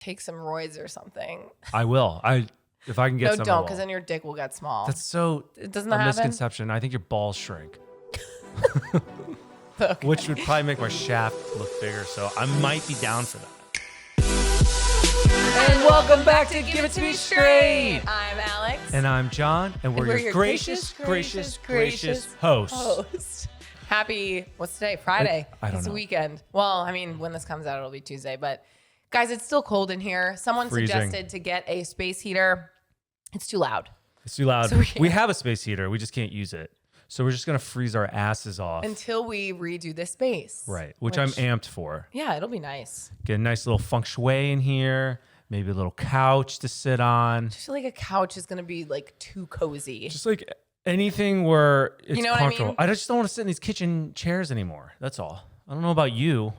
take some roids or something. I will. If I can get some. No, don't, because then your dick will get small. That's so It doesn't happen. Misconception. I think your balls shrink. Okay. Which would probably make my shaft look bigger. So I might be down for that. And welcome back to Give It To Me Straight. I'm Alex. And I'm John. And we're your gracious hosts. Happy, what's today? Friday. I don't know. It's the weekend. Well, I mean, when this comes out, it'll be Tuesday. But guys, it's still cold in here. Someone suggested to get a space heater. It's too loud. It's too loud. So we have a space heater. We just can't use it. So we're just going to freeze our asses off. Until we redo this space. Right. Which I'm amped for. Yeah, it'll be nice. Get a nice little feng shui in here. Maybe a little couch to sit on. I just feel like a couch is going to be like too cozy. Just like anything where it's you know comfortable. what I mean? I just don't want to sit in these kitchen chairs anymore. That's all. I don't know about you.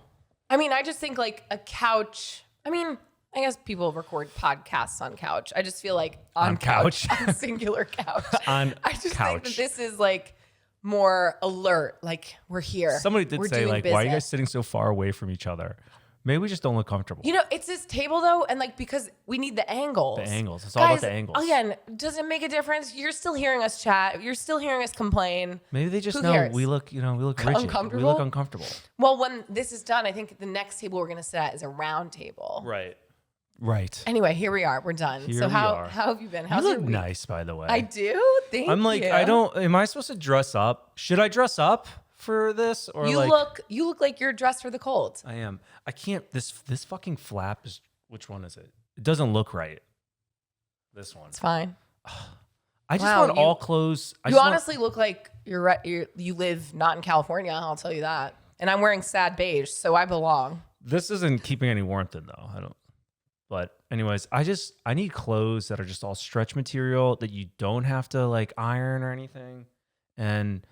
I mean, I just think like a couch. I mean, I guess people record podcasts on couch. I just feel like on couch. On singular couch. On I just couch. think that this is like more alert. Like we're here. Somebody did we're say like, business. why are you guys sitting so far away from each other? Maybe we just don't look comfortable. You know, it's this table though, and like because we need the angles. The angles. It's all about the angles. Again, does it make a difference? You're still hearing us chat. You're still hearing us complain. Maybe they just Who know cares? we look, we look rigid. Uncomfortable? We look uncomfortable. Well, when this is done, I think the next table we're gonna sit at is a round table. Right. Right. Anyway, here we are. We're done. Here so we how are. have you been? You How's look your week? nice, by the way. I do. Thank you. I'm like, am I supposed to dress up? Should I dress up for this? Or You look like you're dressed for the cold. I am. I can't. This fucking flap is. Which one is it? It doesn't look right. This one. It's fine. I just Wow, want all clothes. You honestly look like you live not in California. I'll tell you that. And I'm wearing sad beige, so I belong. This isn't keeping any warmth in though. I don't. But anyways, I need clothes that are just all stretch material that you don't have to like iron or anything. And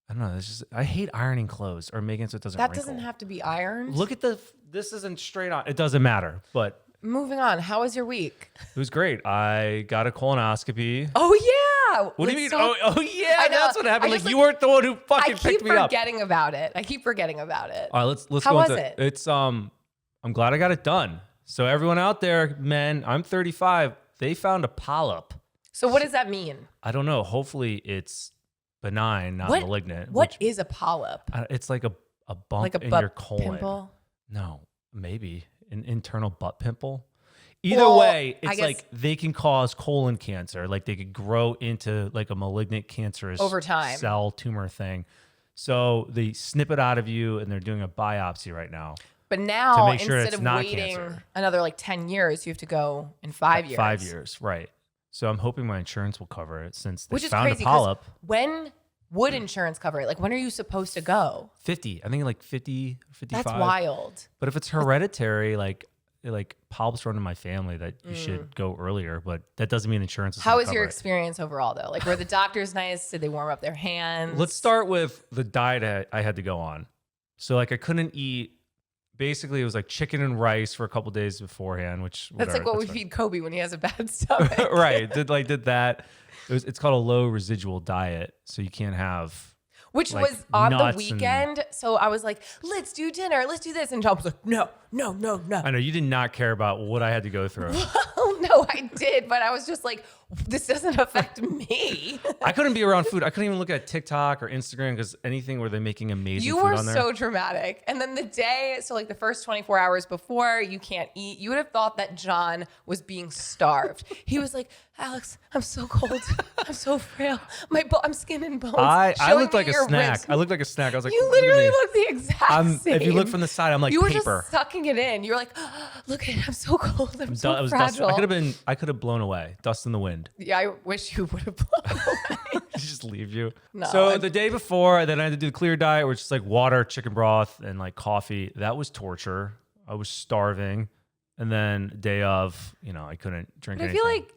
I don't know. I hate ironing clothes or making it so it doesn't. That wrinkle. doesn't have to be ironed. Look at this isn't straight on. It doesn't matter. But Moving on. How was your week? it was great. I got a colonoscopy. Oh yeah. What do you mean? So, Oh yeah, I know. that's what happened. I Like just, you weren't the one who I fucking picked keep me up. forgetting about it. All right, let's How go was into it? It's I'm glad I got it done. So everyone out there, men, I'm 35. They found a polyp. So what does that mean? I don't know. Hopefully it's benign, not malignant. What is a polyp? It's like a bump Like a in butt your colon. pimple? No, maybe an internal butt pimple. Either Well, way, I it's guess- like they can cause colon cancer. Like they could grow into like a malignant cancerous Over time. cell tumor thing. So they snip it out of you and they're doing a biopsy right now. But now, make sure instead it's of not waiting cancer. another like 10 years, you have to go in 5 years. 5 years, right. So I'm hoping my insurance will cover it since they Which is found crazy. a 'cause polyp. When would insurance cover it? Like, when are you supposed to go? 50. I think like 50 or 55. That's wild. But if it's hereditary, like polyps run in my family, that you should go earlier. But that doesn't mean insurance is How gonna was your cover it. experience overall, though? Like, were the doctors nice? Did they warm up their hands? Let's start with the diet I had to go on. So like I couldn't eat. Basically, it was like chicken and rice for a couple days beforehand, which That's like whatever, what we fine. feed Kobe when he has a bad stomach. Right. Did that. It's called a low residual diet. So you can't have. Which like, was on the nuts weekend. So I was like, let's do dinner. Let's do this. And John was like, no. I know you did not care about what I had to go through. Oh, no, I did. But I was just like, this doesn't affect me. I couldn't be around food. I couldn't even look at TikTok or Instagram because anything where they're making amazing You food were on there. so dramatic. And then the day, so like the first 24 hours before you can't eat, you would have thought that John was being starved. He was like, Alex, I'm so cold. I'm so frail. I'm skin and bones. I Showing looked me like a your snack. ribs. I looked like a snack. I was like, You look at literally me. look the exact same. If you look from the side, I'm like you were paper. just sucking it in. You were like, look at it. I'm so cold. I'm so I was dust. fragile. I could have blown away. Dust in the wind. Yeah, I wish you would have blown away. Just leave you. No, So the day before, then I had to do the clear diet, which is like water, chicken broth, and like coffee. That was torture. I was starving. And then day of, I couldn't drink But I anything. feel like,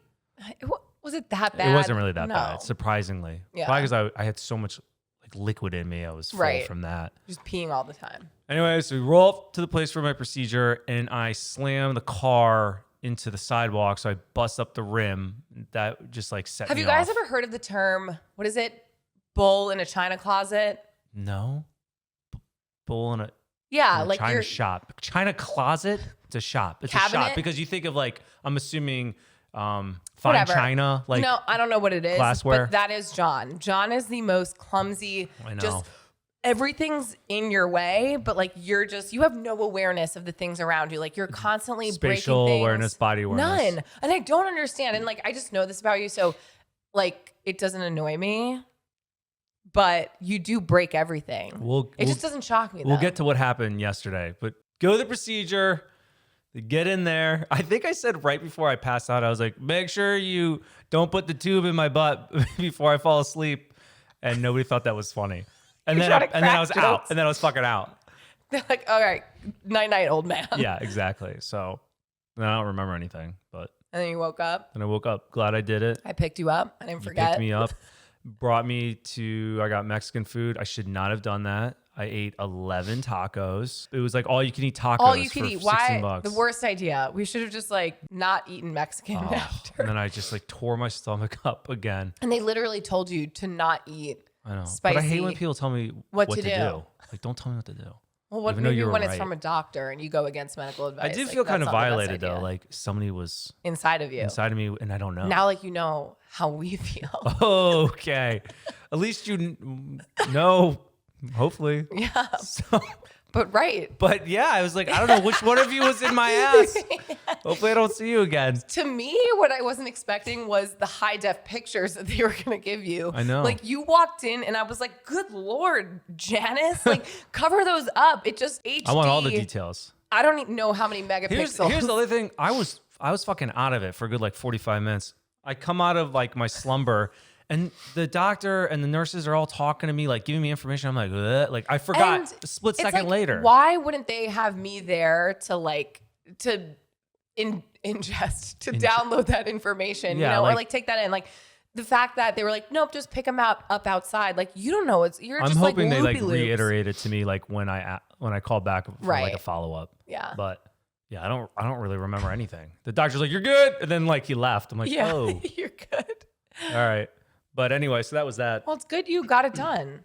was it that bad? It wasn't really that No. bad, surprisingly. Yeah. Probably because I had so much like liquid in me. I was full Right. from that. Just peeing all the time. Anyway, so we roll up to the place for my procedure, and I slam the car into the sidewalk, so I bust up the rim. That just like set Have me you guys off. ever heard of the term, what is it? Bull in a china closet? No. Bull in a... Yeah, Or like China your shop. China closet. It's a shop. It's a cabinet. shop because you think of like, I'm assuming fine Whatever. china. Like no, I don't know what it is. glassware? But that is John. John is the most clumsy. I know. Just everything's in your way, but like you have no awareness of the things around you. Like you're constantly Spatial breaking things. awareness, body awareness. None. And I don't understand. And like I just know this about you. So like it doesn't annoy me. But you do break everything. It just doesn't shock me. We'll though. get to what happened yesterday, but go to the procedure, get in there. I think I said right before I passed out, I was like, make sure you don't put the tube in my butt before I fall asleep. And nobody thought that was funny. And then I was out. And then I was fucking out. They're like, all right, night night, old man. Yeah, exactly. So I don't remember anything, but. And then you woke up. And I woke up. Glad I did it. I picked you up. I didn't You forget. picked me up. Brought me to, I got Mexican food. I should not have done that. I ate 11 tacos. It was like all you can eat tacos. All you can for eat. 16 Why? bucks. The worst idea. We should have just like not eaten Mexican after. And then I just like tore my stomach up again. And they literally told you to not eat I know. spicy. But I hate when people tell me what to do. do. Like, don't tell me what to do. Well, what Even though maybe you were when it's right. from a doctor and you go against medical advice. I did like, feel that's kind of not the best violated though. idea. Like somebody was inside of you. inside of me and I don't know. Now, like you know how we feel. Okay. At least you know, hopefully. Yeah. So, But right. but yeah, I was like, I don't know which one of you was in my ass. Hopefully I don't see you again. To me, what I wasn't expecting was the high def pictures that they were going to give you. I know. Like you walked in and I was like, good Lord, Janice, like cover those up. It just HD. I want all the details. I don't even know how many megapixels. Here's the other thing. I was fucking out of it for a good like 45 minutes. I come out of like my slumber and the doctor and the nurses are all talking to me, like giving me information. I'm like, ugh. Like I forgot And a split it's second like, later. Why wouldn't they have me there to like, ingest, to download that information, Yeah, you know, or like- like take that in. Like the fact that they were like, nope, just pick them up outside. Like, you don't know. You're I'm just hoping like they like loopy-loops. reiterated to me like when I called back for like Right. a follow up. Yeah. But yeah, I don't really remember anything. The doctor's like, you're good, and then like he left. I'm like, Yeah, oh, you're good. all right. But anyway, so that was that. Well, it's good you got it done.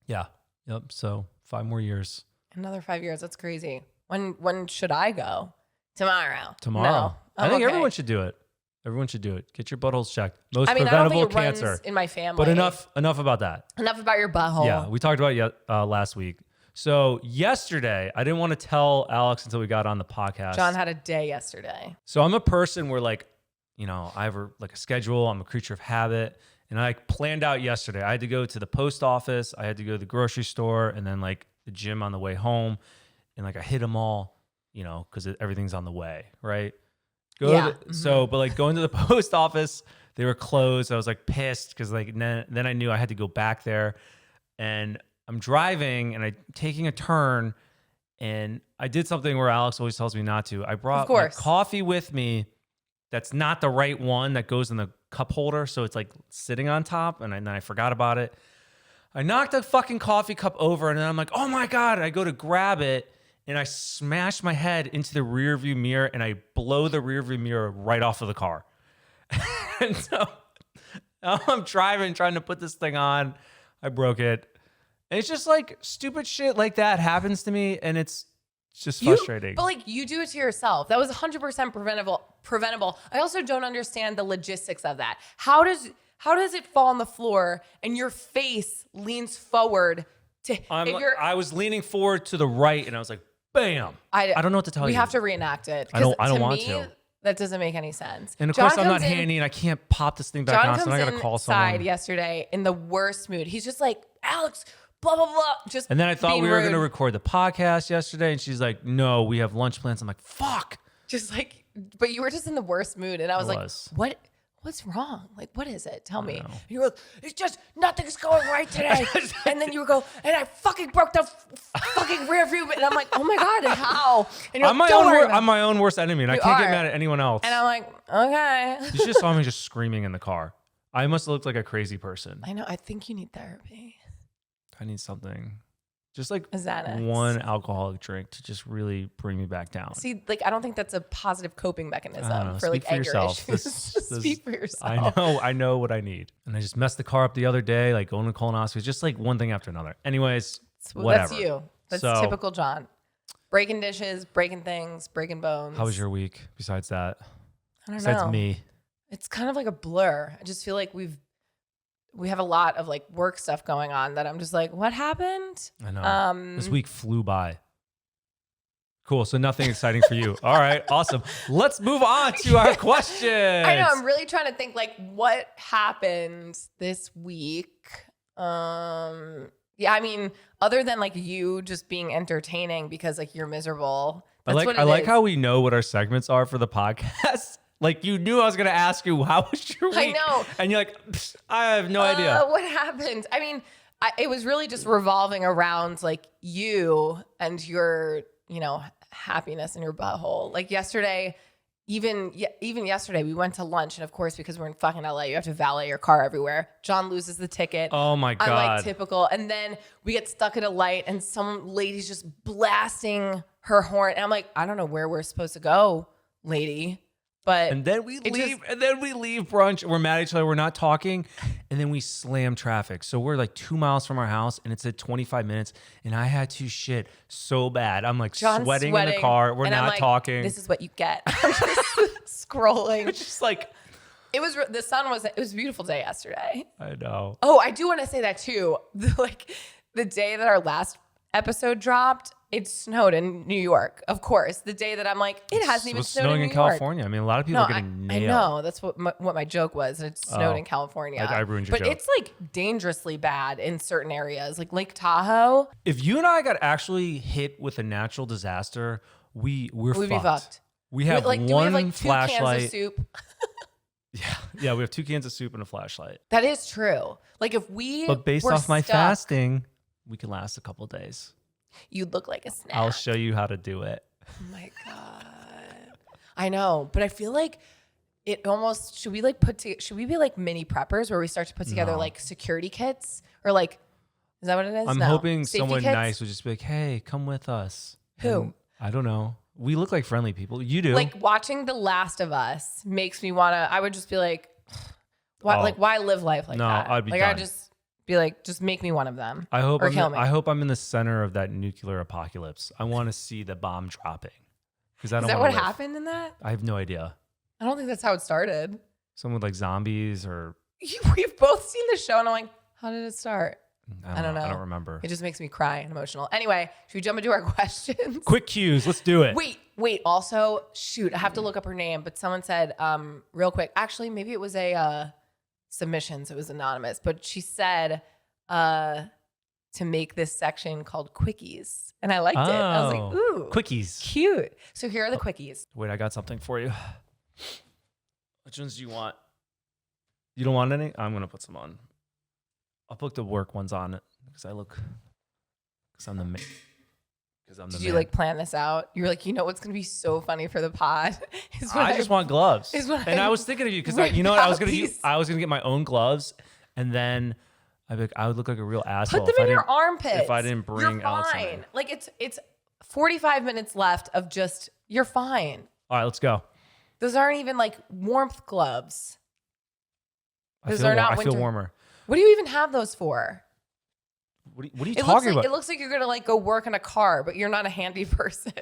Yeah. Yep. So 5 more years. Another 5 years. That's crazy. When should I go? Tomorrow. Tomorrow. No, I I'm think okay. everyone should do it. Everyone should do it. Get your buttholes checked. Most I mean, I don't preventable think it runs cancer. in my family. But enough about that. Enough about your butthole. Yeah, we talked about it last week. So yesterday, I didn't want to tell Alex until we got on the podcast. John had a day yesterday. So I'm a person where like, you know, I have like a schedule. I'm a creature of habit. And I planned out yesterday. I had to go to the post office. I had to go to the grocery store and then like the gym on the way home. And like I hit them all, you know, because everything's on the way, right? So, but like going to the post office, they were closed. I was like pissed because like then I knew I had to go back there. And I'm driving and I'm taking a turn. And I did something where Alex always tells me not to. I brought my coffee with me. That's not the right one that goes in the cup holder. So it's like sitting on top. And then I forgot about it. I knocked the fucking coffee cup over and then I'm like, oh my God. I go to grab it and I smash my head into the rear view mirror and I blow the rear view mirror right off of the car. And so now I'm driving, trying to put this thing on. I broke it. And it's just like stupid shit like that happens to me. And it's just frustrating. But like you do it to yourself. That was 100% preventable. I also don't understand the logistics of that. How does it fall on the floor and your face leans forward to I was leaning forward to the right and I was like, bam. I don't know what to tell you. We have to reenact it. I don't want to. That doesn't make any sense. And of course I'm not handy and I can't pop this thing back on, so I gotta call someone. Yesterday in the worst mood. He's just like, Alex, blah, blah, blah. And then I thought we were going to record the podcast yesterday. And she's like, no, we have lunch plans. I'm like, fuck. Just like, but you were just in the worst mood. And I was like, what's wrong? Like, what is it? Tell me. And you were like, it's just nothing's going right today. And then you would go, and I fucking broke the fucking rear view. And I'm like, oh my God, how? And I'm my own worst enemy. And I can't get mad at anyone else. And I'm like, okay. You just saw me just screaming in the car. I must have looked like a crazy person. I know. I think you need therapy. I need something. Just like Xanax. One alcoholic drink to just really bring me back down. See, like I don't think that's a positive coping mechanism for like anger issues. Speak for yourself. I know what I need. And I just messed the car up the other day, like going to colonoscopy, just like one thing after another. Anyways, whatever. That's you. That's typical John. breaking dishes, breaking things, breaking bones. How was your week besides that? I don't Besides know. me. It's kind of like a blur. I just feel like we have a lot of like work stuff going on that I'm just like, what happened? I know. This week flew by. Cool. So nothing exciting for you. All right. Awesome. Let's move on to our questions. I know. I'm really trying to think like what happened this week. Yeah, I mean, other than like you just being entertaining because like you're miserable. I That's like what it is. how we know what our segments are for the podcast. Like you knew I was going to ask you, how was your week? I know. And you're like, I have no idea. What happened? I mean, it was really just revolving around like you and your, happiness in your butthole. Like yesterday, even yesterday, we went to lunch. And of course, because we're in fucking LA, you have to valet your car everywhere. John loses the ticket. Oh my God. I'm like typical. And then we get stuck at a light and some lady's just blasting her horn. And I'm like, I don't know where we're supposed to go, lady. But and then we leave brunch. We're mad at each other. We're not talking. And then we slam traffic. So we're like 2 miles from our house and it's at 25 minutes. And I had to shit so bad. I'm like sweating in the car. We're not talking. This is what you get. I'm just scrolling. It's just like, it was a beautiful day yesterday. I know. Oh, I do want to say that too. The day that our last episode dropped, it snowed in New York. Of course, the day that I'm like, it hasn't even snowed in New York. California. I mean, a lot of people are getting nailed. I know. That's what my joke was. It snowed in California. I ruined your joke. But it's like dangerously bad in certain areas, like Lake Tahoe. If you and I got actually hit with a natural disaster, we'd be fucked. We have do we have like 2 flashlight. cans of soup? Yeah, we have 2 cans of soup and a flashlight. That is true. Like if But based were off my stuck, fasting, we can last a couple days. you'd look like a snack. I'll show you how to do it. Oh my God. I know, but I feel like it almost, should we be like mini preppers where we start to put together like security kits or like, is that what it is? I'm No. hoping Safety someone kits? nice would just be like, hey, come with us. Who? And I don't know. We look like friendly people. You do. Like watching The Last of Us makes me want to, I would just be like, why live life like that? I'd be like, done. I'd just be like, just make me one of them. I hope I'm in the center of that nuclear apocalypse. I want to see the bomb dropping. Is that what happened in that? I have no idea. I don't think that's how it started. Someone with like zombies or We've both seen the show and I'm like, how did it start? I don't know. I don't remember. It just makes me cry and emotional. Anyway, should we jump into our questions? Quick cues. Let's do it. Wait. Also, shoot, I have to look up her name, but someone said, real quick, actually, maybe it was a submission, so it was anonymous, but she said to make this section called quickies. And I liked it. I was like, ooh. Quickies. Cute. So here are the quickies. Wait, I got something for you. Which ones do you want? You don't want any? I'm going to put some on. I'll put the work ones on it because I'm the man. Did you like plan this out? You were like, what's going to be so funny for the pod? I just want gloves. I was thinking of you because I was going to get my own gloves and then I would look like a real asshole. Put them in your armpits. If I didn't bring Alex in there. Like it's 45 minutes left of just, you're fine. All right, let's go. Those aren't even like warmth gloves. I feel warmer. What do you even have those for? What are you talking about? It looks like you're going to like go work in a car, but you're not a handy person.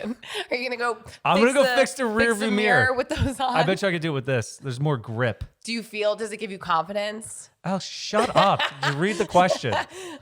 Are you going to go I'm going to go fix the rear view mirror with those on? I bet you I could do it with this. There's more grip. Does it give you confidence? Oh, shut up. Just read the question.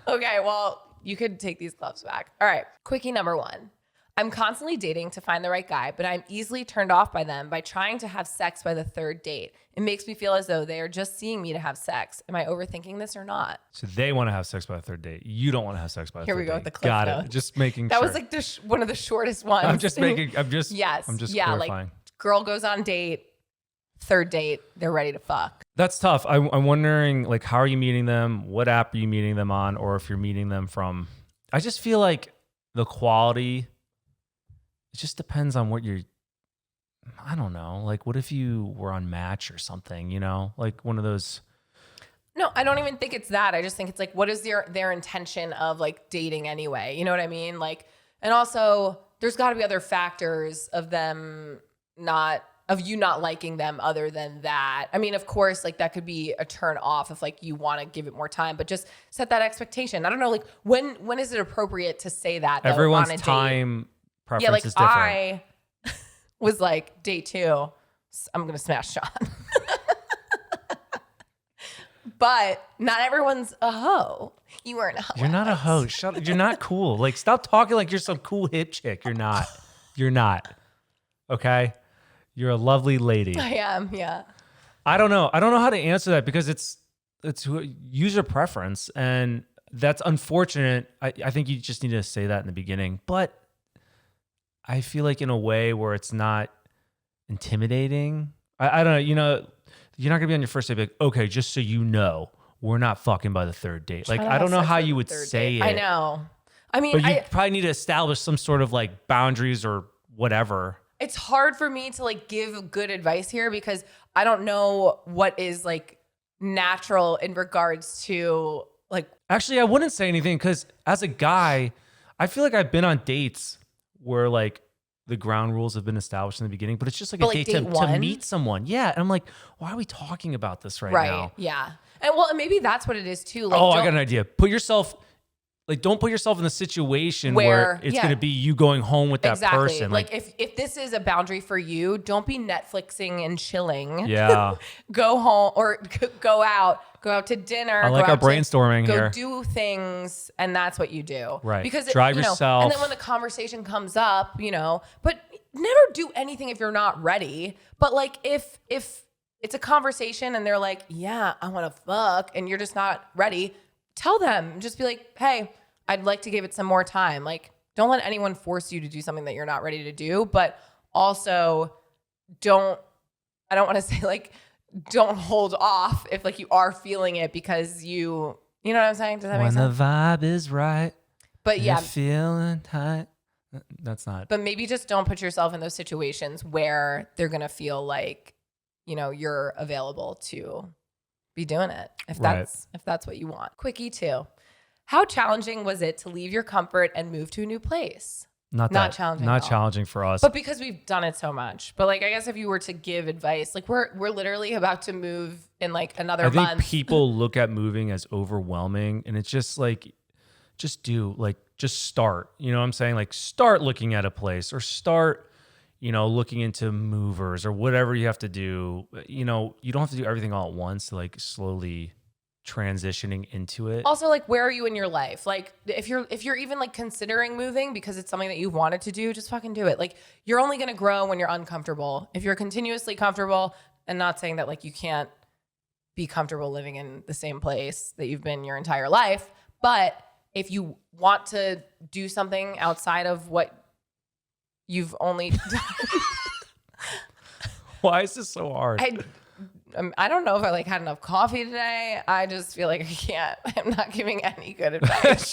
Okay, well, you could take these gloves back. All right, quickie number 1. I'm constantly dating to find the right guy, but I'm easily turned off by them by trying to have sex by the 3rd date. It makes me feel as though they are just seeing me to have sex. Am I overthinking this or not? So they want to have sex by the 3rd date. You don't want to have sex by the 3rd date. Here we go with the clip Got notes. it. Just making that sure. was like one of the shortest ones. I'm just clarifying. Like girl goes on date, 3rd date, they're ready to fuck. That's tough. I'm wondering, like, how are you meeting them? What app are you meeting them on? Or if you're meeting them from, I just feel like the quality, it just depends on what you're, I don't know. Like, what if you were on Match or something, like one of those. No, I don't even think it's that. I just think it's like, what is their intention of like dating anyway? You know what I mean? Like, and also there's got to be other factors of you not liking them other than that. I mean, of course, like that could be a turn off if like you want to give it more time, but just set that expectation. I don't know, like when is it appropriate to say that? Everyone's time preference Yeah, like is different. I was like, day 2, I'm going to smash Jon. But not everyone's a hoe. You weren't a hoe. You're not a hoe. Shut up. You're not cool. Like, stop talking like you're some cool hip chick. You're not. You're not. Okay? You're a lovely lady. I am, yeah. I don't know. I don't know how to answer that because it's user preference, and that's unfortunate. I think you just need to say that in the beginning. But I feel like in a way where it's not intimidating. I don't know. You know, you're not gonna be on your first date like, okay, just so you know, we're not fucking by the 3rd date. Like, I don't know how you would say it. I know. I mean, but you probably need to establish some sort of like boundaries or whatever. It's hard for me to like give good advice here because I don't know what is like natural in regards to like. Actually, I wouldn't say anything because as a guy, I feel like I've been on dates where like the ground rules have been established in the beginning, but it's just like a date to meet someone. Yeah. And I'm like, why are we talking about this right now? Right. Yeah. And well, maybe that's what it is too. Like, I got an idea. Don't put yourself in the situation where it's going to be you going home with that person. Like if this is a boundary for you, don't be Netflixing and chilling. Yeah. Go home or go out to dinner. I like our brainstorming here. Go do things. And that's what you do. Right. Because drive yourself. And then when the conversation comes up, but never do anything if you're not ready. But like if it's a conversation and they're like, yeah, I want to fuck, and you're just not ready, tell them. Just be like, hey, I'd like to give it some more time. Like, don't let anyone force you to do something that you're not ready to do. But also, I don't want to say like, don't hold off if like you are feeling it because you know what I'm saying? Does that make sense? When the vibe is right. But yeah. Feeling tight. That's not. But maybe just don't put yourself in those situations where they're going to feel like, you're available to be doing it if that's what you want. Quickie 2. How challenging was it to leave your comfort and move to a new place? Not challenging. Not challenging for us. But because we've done it so much. But like, I guess if you were to give advice, like we're literally about to move in like another month. I think people look at moving as overwhelming, and it's just like, just start. You know what I'm saying? Like, start looking at a place or start, looking into movers or whatever you have to do. You don't have to do everything all at once to like slowly transitioning into it. Also, like, where are you in your life? Like, if you're even like considering moving because it's something that you've wanted to do, just fucking do it. Like, you're only going to grow when you're uncomfortable. If you're continuously comfortable, and not saying that like you can't be comfortable living in the same place that you've been your entire life, but if you want to do something outside of what you've only done. Why is this so hard? I don't know if I like had enough coffee today. I just feel like I can't. I'm not giving any good advice.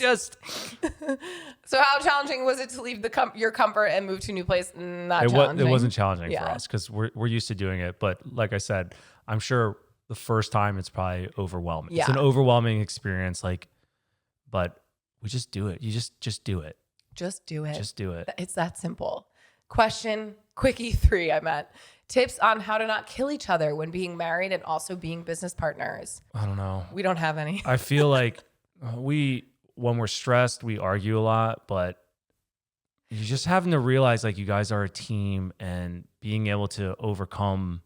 So how challenging was it to leave your comfort and move to a new place? Not challenging. It wasn't challenging for us because we're used to doing it. But like I said, I'm sure the first time it's probably overwhelming. Yeah. It's an overwhelming experience. Like, but we just do it. You just do it. Just do it. Just do it. It's that simple. Quickie 3, I meant. Tips on how to not kill each other when being married and also being business partners. I don't know. We don't have any. I feel like when we're stressed, we argue a lot, but you just having to realize like you guys are a team and being able to overcome,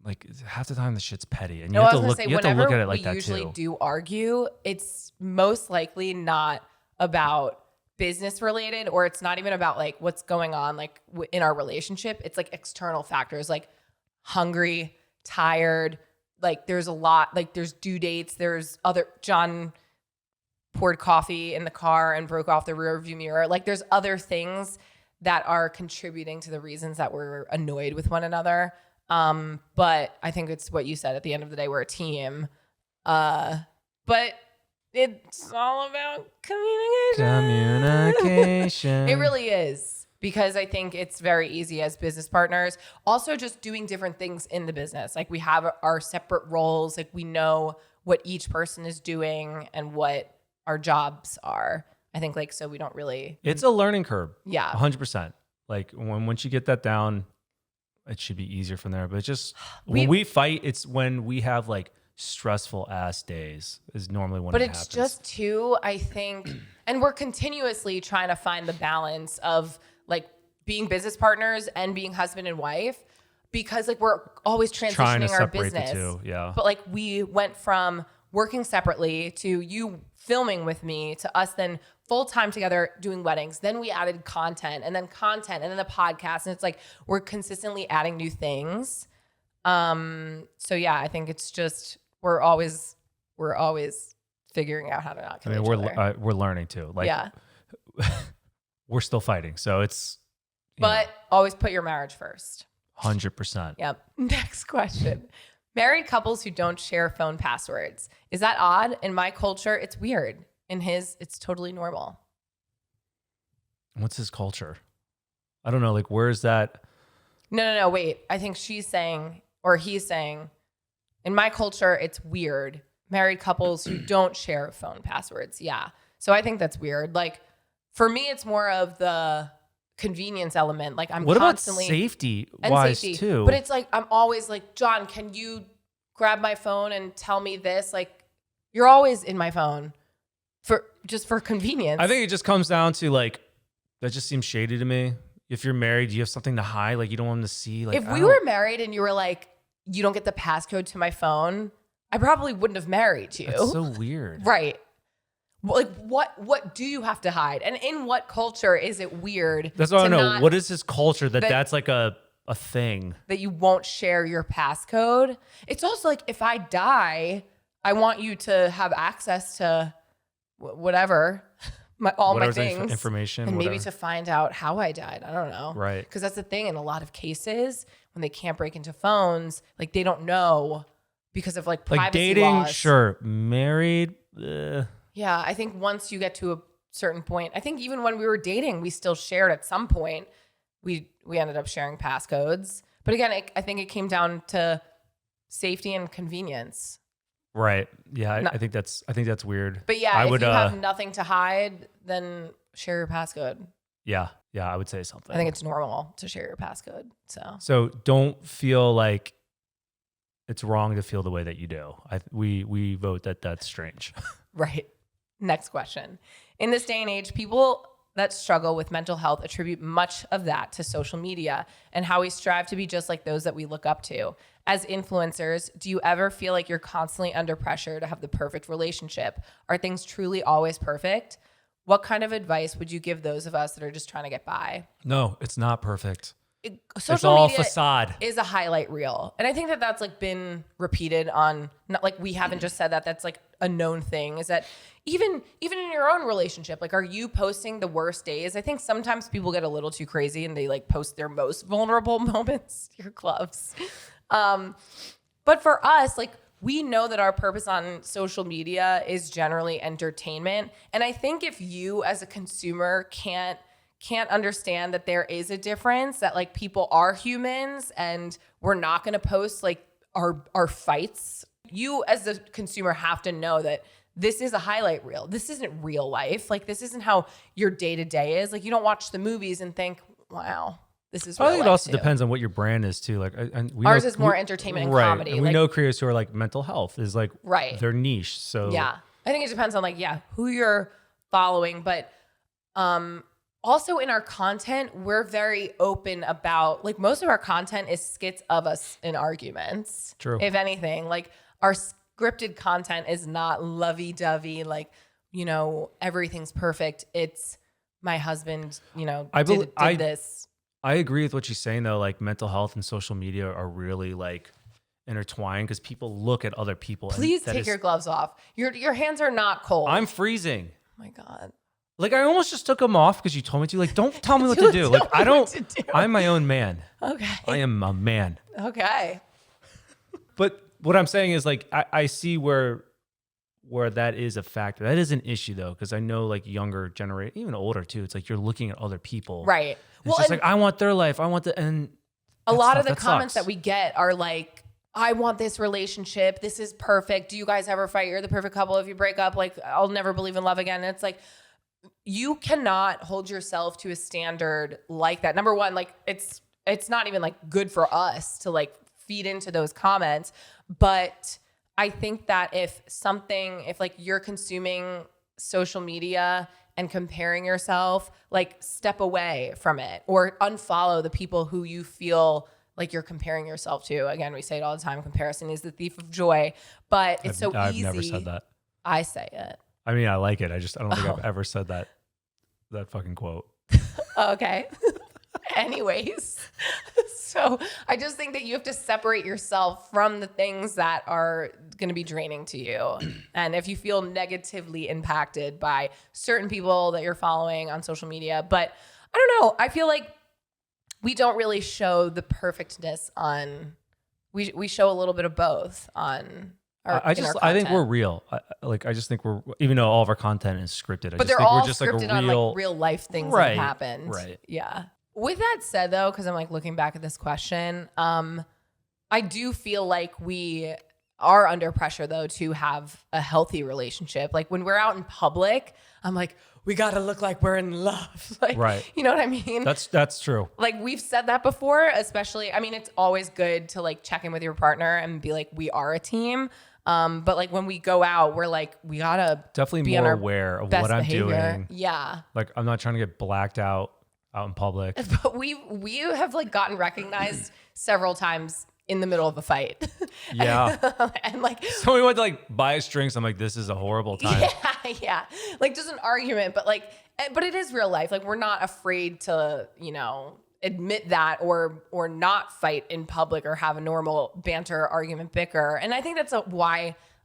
like half the time the shit's petty and you have to look at it like that too. We usually do argue. It's most likely not about business related, or it's not even about like what's going on like in our relationship. It's like external factors like hungry, tired, like there's a lot, like there's due dates, Jon poured coffee in the car and broke off the rear view mirror. Like there's other things that are contributing to the reasons that we're annoyed with one another. But I think it's what you said, at the end of the day, we're a team. But it's all about communication. It really is, because I think it's very easy as business partners. Also, just doing different things in the business. Like we have our separate roles. Like we know what each person is doing and what our jobs are. I think like, so we don't really. It's a learning curve. Yeah. 100%. Like once you get that down, it should be easier from there. But just when we fight, it's when we have like stressful ass days is normally when it happens. But it's just too, I think, And we're continuously trying to find the balance of like being business partners and being husband and wife, because like we're always Trying to transitioning our separate the business. two, yeah. But like we went from working separately to you filming with me to us then full time together doing weddings. Then we added content and then the podcast. And it's like we're consistently adding new things. So yeah, I think it's just we're always figuring out how to not kill each other. We're learning too. Like, yeah. we're still fighting. So it's, But always put your marriage first. 100%. Yep. Next question. Married couples who don't share phone passwords. Is that odd? In my culture, it's weird. In his, it's totally normal. What's his culture? I don't know. Like, where is that? No. Wait. I think she's saying, or he's saying, in my culture, it's weird. Married couples who don't share phone passwords. Yeah. So I think that's weird. Like, for me, it's more of the convenience element. Like I'm constantly about safety wise too? But it's like I'm always like, John, can you grab my phone and tell me this? Like you're always in my phone for convenience. I think it just comes down to like that just seems shady to me. If you're married, you have something to hide, like you don't want them to see. Like if we were married and you were like, you don't get the passcode to my phone, I probably wouldn't have married you. That's so weird. Right. Like what do you have to hide? And in what culture is it weird? That's what I know. What is this culture that's like a thing that you won't share your passcode? It's also like if I die, I want you to have access to whatever, all my things, information, and whatever. maybe to find out how I died. I don't know, right? Because that's the thing. In a lot of cases, when they can't break into phones, like they don't know because of like privacy dating. laws. Sure, married. Yeah, I think once you get to a certain point, I think even when we were dating, we still shared at some point. We ended up sharing passcodes. But again, I think it came down to safety and convenience. Right. Yeah, I think that's weird. But yeah, if you have nothing to hide, then share your passcode. Yeah, I would say something. I think it's normal to share your passcode. So don't feel like it's wrong to feel the way that you do. We vote that's strange. Right. Next question. In this day and age, people that struggle with mental health attribute much of that to social media and how we strive to be just like those that we look up to. As influencers, do you ever feel like you're constantly under pressure to have the perfect relationship? Are things truly always perfect? What kind of advice would you give those of us that are just trying to get by? No, it's not perfect. Social it's all media facade. Is a highlight reel. And I think that that's like been repeated on, not like we haven't just said that, that's like a known thing, is that even in your own relationship, like, are you posting the worst days? I think sometimes people get a little too crazy and they like post their most vulnerable moments, your gloves. But for us, like, we know that our purpose on social media is generally entertainment. And I think if you as a consumer can't understand that there is a difference, that like people are humans and we're not going to post like our fights. You as the consumer have to know that this is a highlight reel. This isn't real life. Like this isn't how your day to day is. Like you don't watch the movies and think, wow, this is real life. I think it also depends on what your brand is too. Like ours is more entertainment and comedy. And we know creators who are like mental health is like their niche. So yeah, I think it depends on like, who you're following. But also in our content, we're very open about, like, most of our content is skits of us in arguments. True. If anything, like our scripted content is not lovey-dovey, like, everything's perfect. It's my husband, did this. I agree with what she's saying though. Like mental health and social media are really like intertwined because people look at other people. Please take your gloves off. Your hands are not cold. I'm freezing. Oh my God. Like I almost just took them off because you told me to. Like, don't tell me what to do. Like I don't. I'm my own man. Okay. I am a man. Okay. But what I'm saying is like I see where that is a factor. That is an issue though, because I know like younger generation, even older too. It's like you're looking at other people. Right. It's just like I want their life. I want and a lot of the comments that we get are like, I want this relationship. This is perfect. Do you guys ever fight? You're the perfect couple. If you break up, like I'll never believe in love again. And it's like, you cannot hold yourself to a standard like that. Number one, like it's not even like good for us to like feed into those comments. But I think that if like you're consuming social media and comparing yourself, like step away from it or unfollow the people who you feel like you're comparing yourself to. Again, we say it all the time. Comparison is the thief of joy, but it's so I've easy. never said that. I say it. I mean, I like it. I don't think I've ever said that fucking quote. Okay. Anyways, so I just think that you have to separate yourself from the things that are going to be draining to you. And if you feel negatively impacted by certain people that you're following on social media, but I don't know, I feel like we don't really show the perfectness on, we show a little bit of both on our, I think we're real. I just think we're, even though all of our content is scripted, but they're all scripted on like real life things that happened. Right. Yeah. With that said though, cause I'm like looking back at this question, I do feel like we are under pressure though to have a healthy relationship. Like when we're out in public, I'm like, we got to look like we're in love. Like, right. You know what I mean? That's true. Like we've said that before, especially, I mean, it's always good to like check in with your partner and be like, we are a team. But like when we go out, we're like, we gotta definitely be more aware of what I'm doing. Yeah. Like I'm not trying to get blacked out in public. But we have like gotten recognized several times in the middle of a fight. Yeah. And like so we went to like buy us drinks. I'm like, this is a horrible time. Yeah. Like just an argument, but like, but it is real life. Like we're not afraid to, you know, admit that or not fight in public or have a normal banter, argument, bicker. And I think that's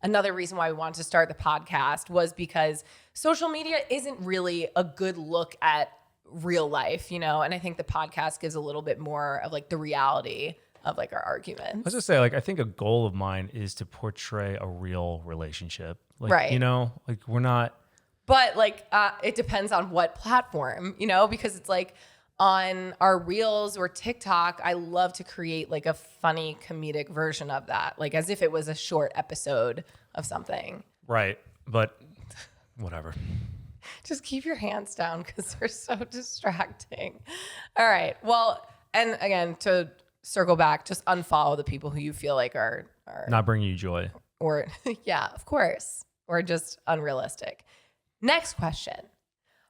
another reason why we wanted to start the podcast was because social media isn't really a good look at real life, you know? And I think the podcast gives a little bit more of like the reality of like our arguments. I was just say, like, I think a goal of mine is to portray a real relationship. Like, right. You know, like we're not. But like, it depends on what platform, you know, because it's like on our Reels or TikTok, I love to create like a funny comedic version of that. Like as if it was a short episode of something. Right. But whatever. Just keep your hands down because they're so distracting. All right. Well, and again, to circle back, just unfollow the people who you feel like are not bringing you joy. Or yeah, of course. Or just unrealistic. Next question.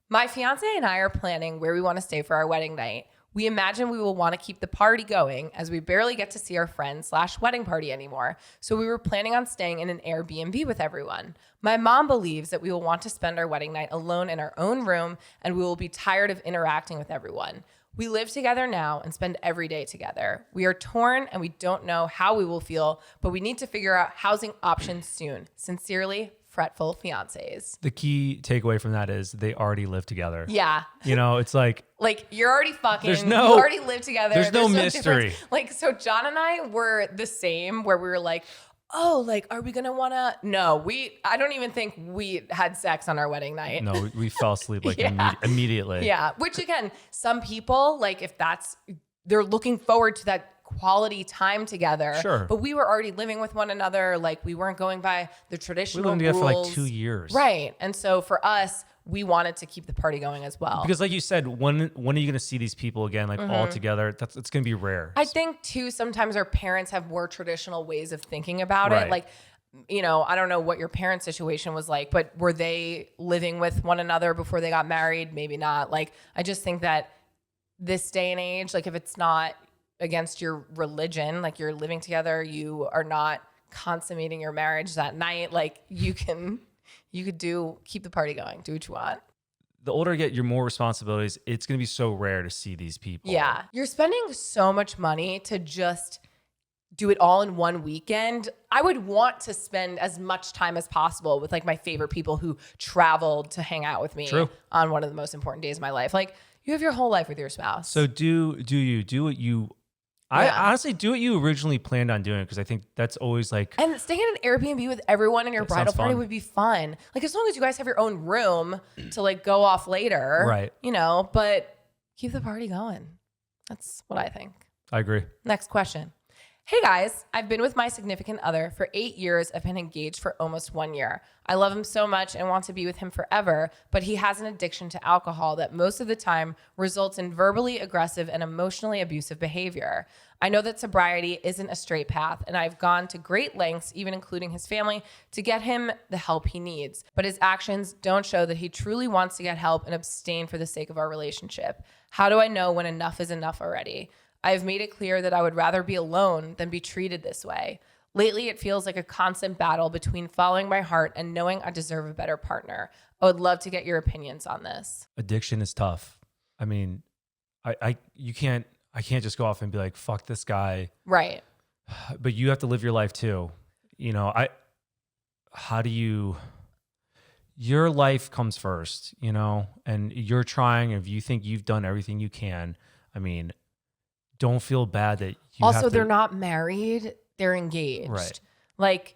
My fiance and I are planning where we want to stay for our wedding night. We imagine we will want to keep the party going as we barely get to see our friend/wedding party anymore. So we were planning on staying in an Airbnb with everyone. My mom believes that we will want to spend our wedding night alone in our own room and we will be tired of interacting with everyone. We live together now and spend every day together. We are torn and we don't know how we will feel, but we need to figure out housing options soon. Sincerely, fretful fiancés. The key takeaway from that is they already live together. Yeah. You know, it's like you're already fucking, you already live together. There's no mystery. Difference. Like, so Jon and I were the same where we were like, oh, like, are we going to want to? No, I don't even think we had sex on our wedding night. No, we fell asleep like immediately. Yeah. Which again, some people, like if they're looking forward to that quality time together. Sure. But we were already living with one another. Like we weren't going by the traditional rules. We lived together for like 2 years. Right. And so for us, we wanted to keep the party going as well. Because like you said, when are you going to see these people again, like all together? It's going to be rare. I think too, sometimes our parents have more traditional ways of thinking about Right. it. Like, you know, I don't know what your parents' situation was like, but were they living with one another before they got married? Maybe not. Like, I just think that this day and age, like if it's not against your religion, like you're living together, you are not consummating your marriage that night, like you could keep the party going, do what you want. The older you get, you're more responsibilities. It's going to be so rare to see these people. Yeah. You're spending so much money to just do it all in one weekend. I would want to spend as much time as possible with like my favorite people who traveled to hang out with me on one of the most important days of my life. Like you have your whole life with your spouse. So do what you I honestly do what you originally planned on doing, because I think that's always like. And staying in an Airbnb with everyone in your bridal party would be fun. Like as long as you guys have your own room to like go off later, right? You know, but keep the party going. That's what I think. I agree. Next question. Hey guys, I've been with my significant other for 8 years. I've been engaged for almost 1 year. I love him so much and want to be with him forever, but he has an addiction to alcohol that most of the time results in verbally aggressive and emotionally abusive behavior. I know that sobriety isn't a straight path, and I've gone to great lengths, even including his family, to get him the help he needs. But his actions don't show that he truly wants to get help and abstain for the sake of our relationship. How do I know when enough is enough already? I have made it clear that I would rather be alone than be treated this way. Lately, it feels like a constant battle between following my heart and knowing I deserve a better partner. I would love to get your opinions on this. Addiction is tough. I mean, I can't just go off and be like, fuck this guy. Right. But you have to live your life too. Your life comes first, and you're trying, if you think you've done everything you can, I mean, don't feel bad that you also, have to, they're not married, they're engaged. Right. Like,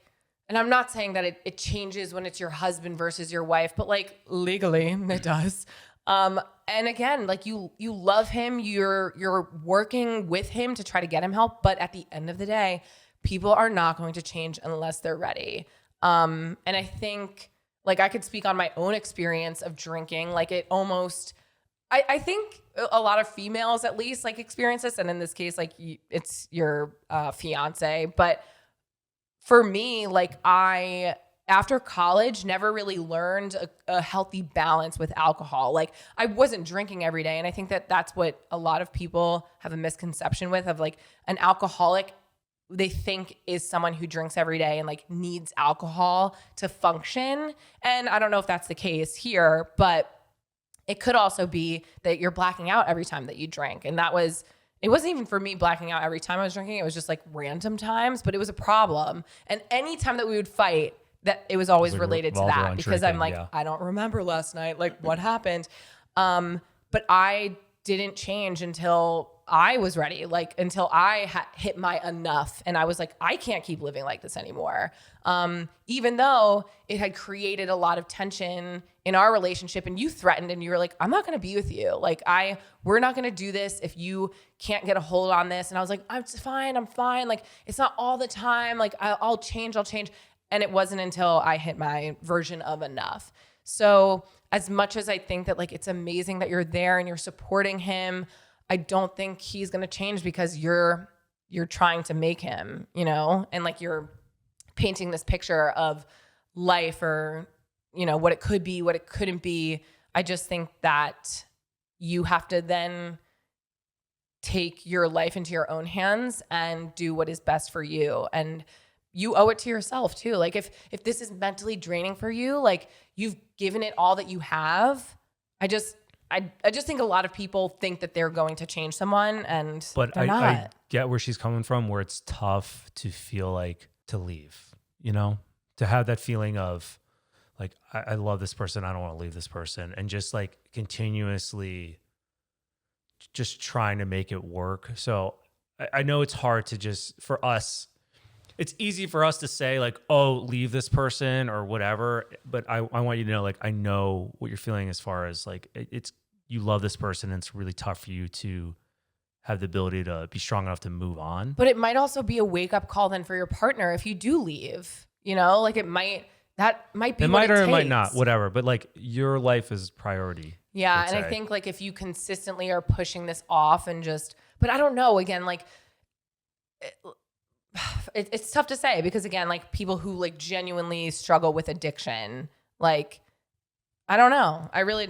and I'm not saying that it changes when it's your husband versus your wife, but like legally it does. And again, like you love him, you're working with him to try to get him help, but at the end of the day, people are not going to change unless they're ready. And I think, like, I could speak on my own experience of drinking. Like, it almost, I think a lot of females at least like experience this. And in this case, like it's your fiance. But for me, like after college, never really learned a healthy balance with alcohol. Like I wasn't drinking every day. And I think that that's what a lot of people have a misconception with, of like an alcoholic they think is someone who drinks every day and like needs alcohol to function. And I don't know if that's the case here, but it could also be that you're blacking out every time that you drink. And it wasn't even for me blacking out every time I was drinking. It was just like random times, but it was a problem. And any time that we would fight, that it was always related to that, because I'm like, I don't remember last night, like what happened. But I didn't change until I was ready, like until I hit my enough. And I was like, I can't keep living like this anymore. Even though it had created a lot of tension in our relationship, and you threatened and you were like, I'm not going to be with you. Like we're not going to do this if you can't get a hold on this. And I was like, I'm fine. Like, it's not all the time. Like I'll change. And it wasn't until I hit my version of enough. So as much as I think that like, it's amazing that you're there and you're supporting him, I don't think he's going to change because you're trying to make him, and like you're painting this picture of life, or, what it could be, what it couldn't be. I just think that you have to then take your life into your own hands and do what is best for you. And you owe it to yourself too. Like if this is mentally draining for you, like you've given it all that you have. I just think a lot of people think that they're going to change someone, and they're not. I get where she's coming from, where it's tough to feel like to leave, to have that feeling of like, I love this person, I don't want to leave this person, and just like continuously just trying to make it work. So I know it's hard to just, for us, it's easy for us to say like, oh, leave this person or whatever. But I want you to know, like, I know what you're feeling as far as like, you love this person, and it's really tough for you to have the ability to be strong enough to move on. But it might also be a wake up call then for your partner if you do leave, like that might be it what might or takes. it might not, whatever. But like your life is priority. Yeah. And I think like if you consistently are pushing this off and but I don't know, again, like it's tough to say, because again, like people who like genuinely struggle with addiction, like, I don't know.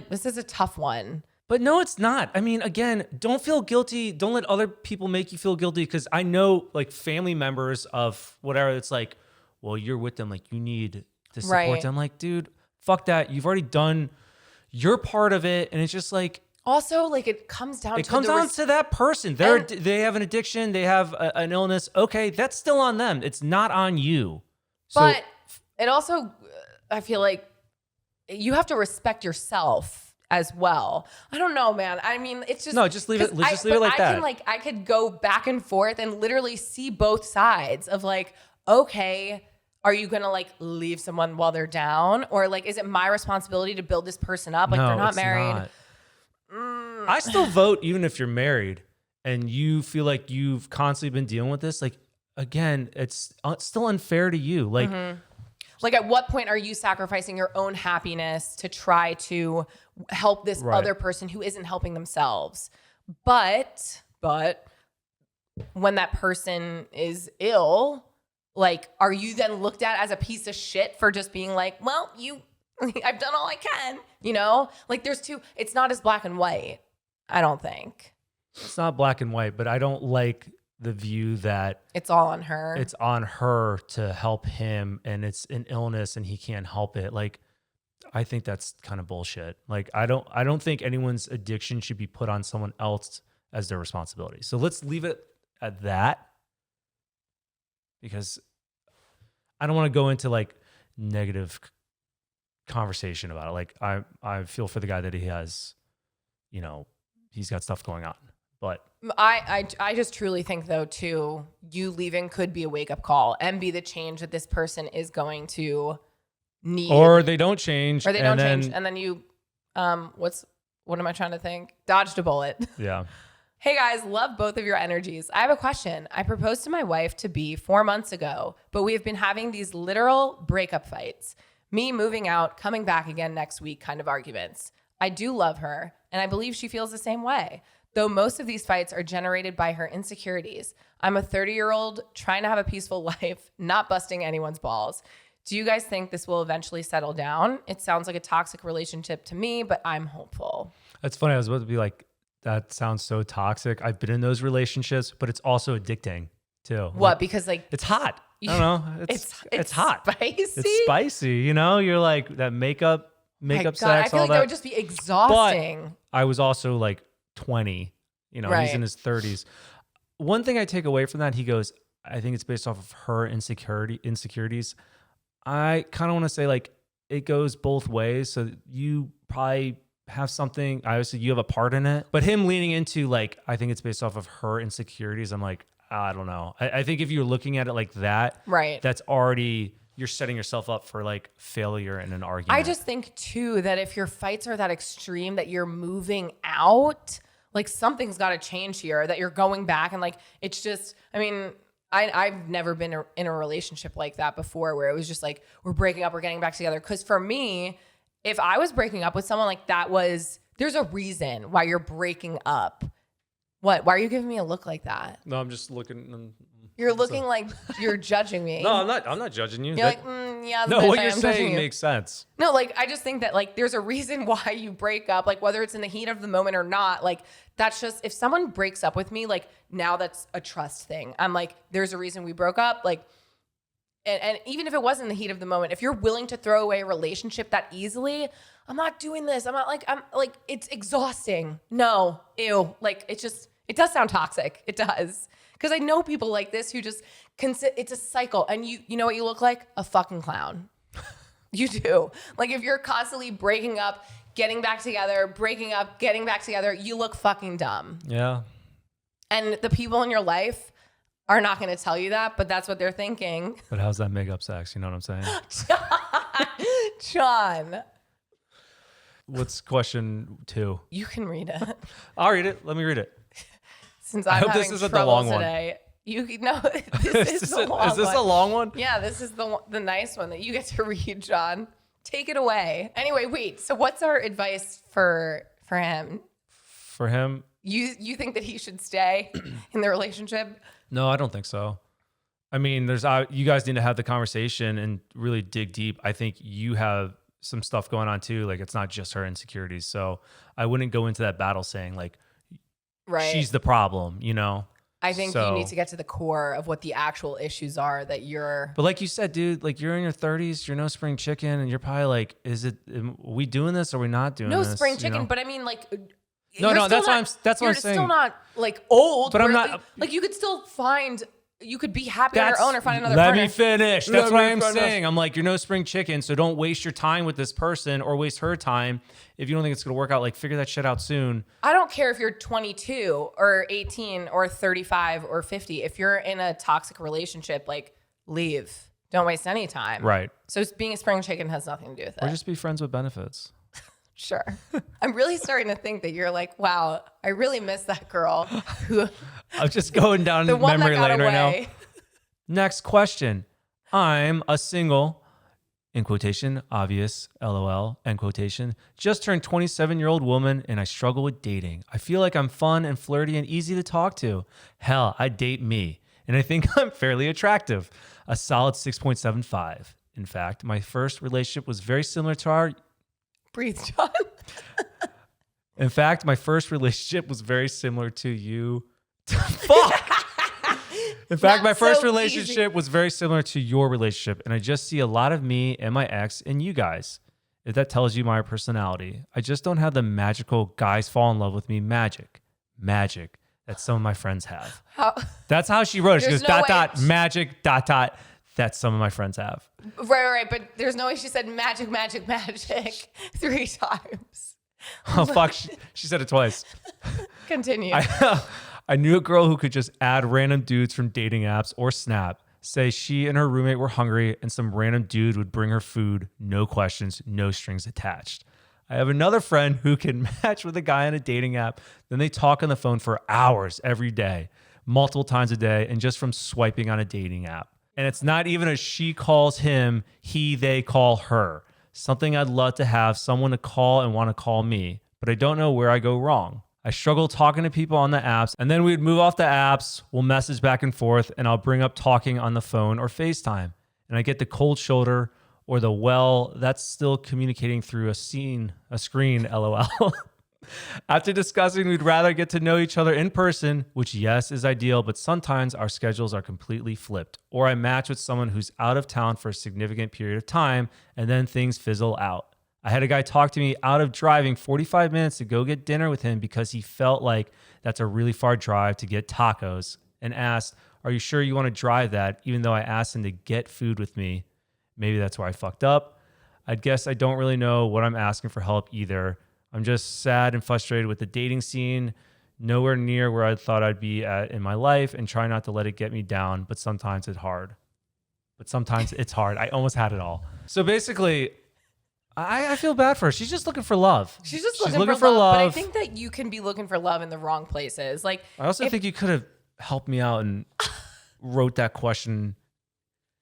This is a tough one. But no, it's not. I mean, again, don't feel guilty. Don't let other people make you feel guilty, because I know like family members of whatever, it's like, well, you're with them, like you need to support Right. them. Like, dude, fuck that. You've already done your part of it. And it's just like, also, like it comes down to that person. They have an addiction. They have an illness. Okay, that's still on them. It's not on you. But it also, I feel like you have to respect yourself as well. I don't know, man. I mean, it's just... No, just leave it. Just leave it like that. I could go back and forth and literally see both sides of like, okay, are you going to like leave someone while they're down? Or like, is it my responsibility to build this person up? Like, no, they're not it's married. Not. I still vote even if you're married and you feel like you've constantly been dealing with this. Like, again, it's still unfair to you. Like, Like, at what point are you sacrificing your own happiness to try to help this other person who isn't helping themselves? But when that person is ill, like, are you then looked at as a piece of shit for just being like, well, I've done all I can, you know? Like, it's not as black and white, I don't think. it's not black and white, but I don't like the view that It's all on her. it's on her to help him and it's an illness and he can't help it. Like, I think that's kind of bullshit. Like, I don't think anyone's addiction should be put on someone else as their responsibility. So let's leave it at that, because I don't want to go into like negative conversation about it. Like, I feel for the guy that he has, you know, he's got stuff going on, but I just truly think, though, too, you leaving could be a wake-up call and be the change that this person is going to need. Or they don't change. Or they don't change. And then you, what am I trying to think? Dodged a bullet. Yeah. Hey, guys, love both of your energies. I have a question. I proposed to my wife to be 4 months ago, but we have been having these literal breakup fights. Me moving out, coming back again next week kind of arguments. I do love her, and I believe she feels the same way. Though most of these fights are generated by her insecurities. I'm a 30-year-old trying to have a peaceful life, not busting anyone's balls. Do you guys think this will eventually settle down? It sounds like a toxic relationship to me, but I'm hopeful. That's funny. I was about to be like, that sounds so toxic. I've been in those relationships, but it's also addicting too. What? Like, Because like it's hot. I don't know. It's hot. Spicy. It's spicy. You know, you're like that makeup My God, sex. I feel all like that. that would just be exhausting. But I was also like 20. You know, he's in his 30s. One thing I take away from that, he goes, I think it's based off of her insecurities. I kind of want to say like it goes both ways. So you probably have something, obviously you have a part in it, but him leaning into like, I think it's based off of her insecurities. I'm like, I don't know. I think if you're looking at it like that, Right. that's already, you're setting yourself up for like failure in an argument. I just think too that if your fights are that extreme that you're moving out, like something's got to change here, that you're going back and like, it's just, I mean, I've never been in a relationship like that before where it was just like, we're breaking up, we're getting back together. Cause for me, if I was breaking up with someone like that there's a reason why you're breaking up. What? Why are you giving me a look like that? No, I'm just looking. You're looking like you're judging me. No, I'm not judging you. You're like, yeah. No, what I you're am saying judging you. makes sense. No, like, I just think that, like, there's a reason why you break up, like, whether it's in the heat of the moment or not. Like, that's just, if someone breaks up with me, like, now that's a trust thing. I'm like, there's a reason we broke up. Like, and even if it was in the heat of the moment, if you're willing to throw away a relationship that easily, I'm not doing this. I'm like, it's exhausting. No, ew. Like, it does sound toxic. It does. Because I know people like this who just, it's a cycle. And you know what you look like? A fucking clown. You do. Like, if you're constantly breaking up, getting back together, breaking up, getting back together, you look fucking dumb. Yeah. And the people in your life are not going to tell you that, but that's what they're thinking. But how's that makeup sex? You know what I'm saying? John. What's question 2? You can read it. I'll read it. Let me read it. Since I'm hope having this isn't the trouble long one. today. This is the long one. Is this a long one? Yeah, this is the nice one that you get to read, John. Take it away. Anyway, wait. So what's our advice for him? For him? You think that he should stay in the relationship? No, I don't think so. I mean, you guys need to have the conversation and really dig deep. I think you have some stuff going on too. Like, it's not just her insecurities. So I wouldn't go into that battle saying like, right, she's the problem, you know? I think you need to get to the core of what the actual issues are that you're. But like you said, dude, like you're in your 30s, you're no spring chicken, and you're probably like, are we doing this or are we not doing this? No spring chicken, you know? but I mean, like. No, that's what I'm saying. You're still not like old. But I'm not. Like, you could still you could be happy on your own or find another partner. partner. Let me finish. That's what I'm saying. I'm like, you're no spring chicken, so don't waste your time with this person or waste her time. If you don't think it's going to work out, like, figure that shit out soon. I don't care if you're 22 or 18 or 35 or 50. If you're in a toxic relationship, like, leave. Don't waste any time. Right. So being a spring chicken has nothing to do with it. Or just be friends with benefits. Sure. I'm really starting to think that you're like, wow, I really miss that girl who I'm just going down the one memory that got lane away. right now. Next question. I'm a single, in quotation, obvious, LOL, end quotation, just turned 27-year-old woman and I struggle with dating. I feel like I'm fun and flirty and easy to talk to. Hell, I date me. And I think I'm fairly attractive. A solid 6.75. In fact, my first relationship was very similar to our... Breathe, Jon. In fact, my first relationship was very similar to you. Fuck! In fact, my first relationship was very similar to your relationship, and I just see a lot of me and my ex in you guys. If that tells you my personality, I just don't have the magical guys fall in love with me magic that some of my friends have. That's how she wrote it. She goes, magic, that some of my friends have. Right. But there's no way she said magic 3 times. Oh, fuck. She said it twice. Continue. I knew a girl who could just add random dudes from dating apps or Snap. Say she and her roommate were hungry and some random dude would bring her food. No questions, no strings attached. I have another friend who can match with a guy on a dating app. Then they talk on the phone for hours every day, multiple times a day, and just from swiping on a dating app. And it's not even a she calls him, they call her. Something I'd love to have someone to call and want to call me, but I don't know where I go wrong. I struggle talking to people on the apps, and then we'd move off the apps, we'll message back and forth, and I'll bring up talking on the phone or FaceTime. And I get the cold shoulder or the, that's still communicating through a screen, LOL. After discussing, we'd rather get to know each other in person, which yes, is ideal, but sometimes our schedules are completely flipped. Or I match with someone who's out of town for a significant period of time, and then things fizzle out. I had a guy talk to me out of driving 45 minutes to go get dinner with him because he felt like that's a really far drive to get tacos and asked, are you sure you want to drive that? Even though I asked him to get food with me. Maybe that's where I fucked up. I guess I don't really know what I'm asking for help either. I'm just sad and frustrated with the dating scene, nowhere near where I thought I'd be at in my life, and try not to let it get me down, but sometimes it's hard. I almost had it all. So basically, I feel bad for her. She's just looking for love. She's looking for love. But I think that you can be looking for love in the wrong places. Like, I also think you could have helped me out and wrote that question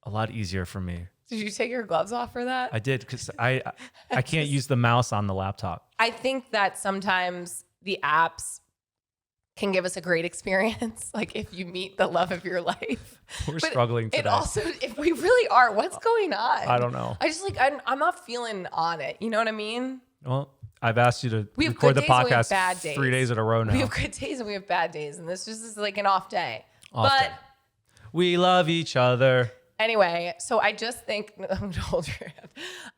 a lot easier for me. Did you take your gloves off for that? I did, because I can't use the mouse on the laptop. I think that sometimes the apps can give us a great experience. Like if you meet the love of your life. We're struggling today. And also, if we really are, what's going on? I don't know. I just I'm not feeling on it. You know what I mean? Well, I've asked you to record the podcast 3 days in a row now. We have good days and we have bad days. And this just is like an off day. We love each other. Anyway, so I just think, I'm going to hold your hand.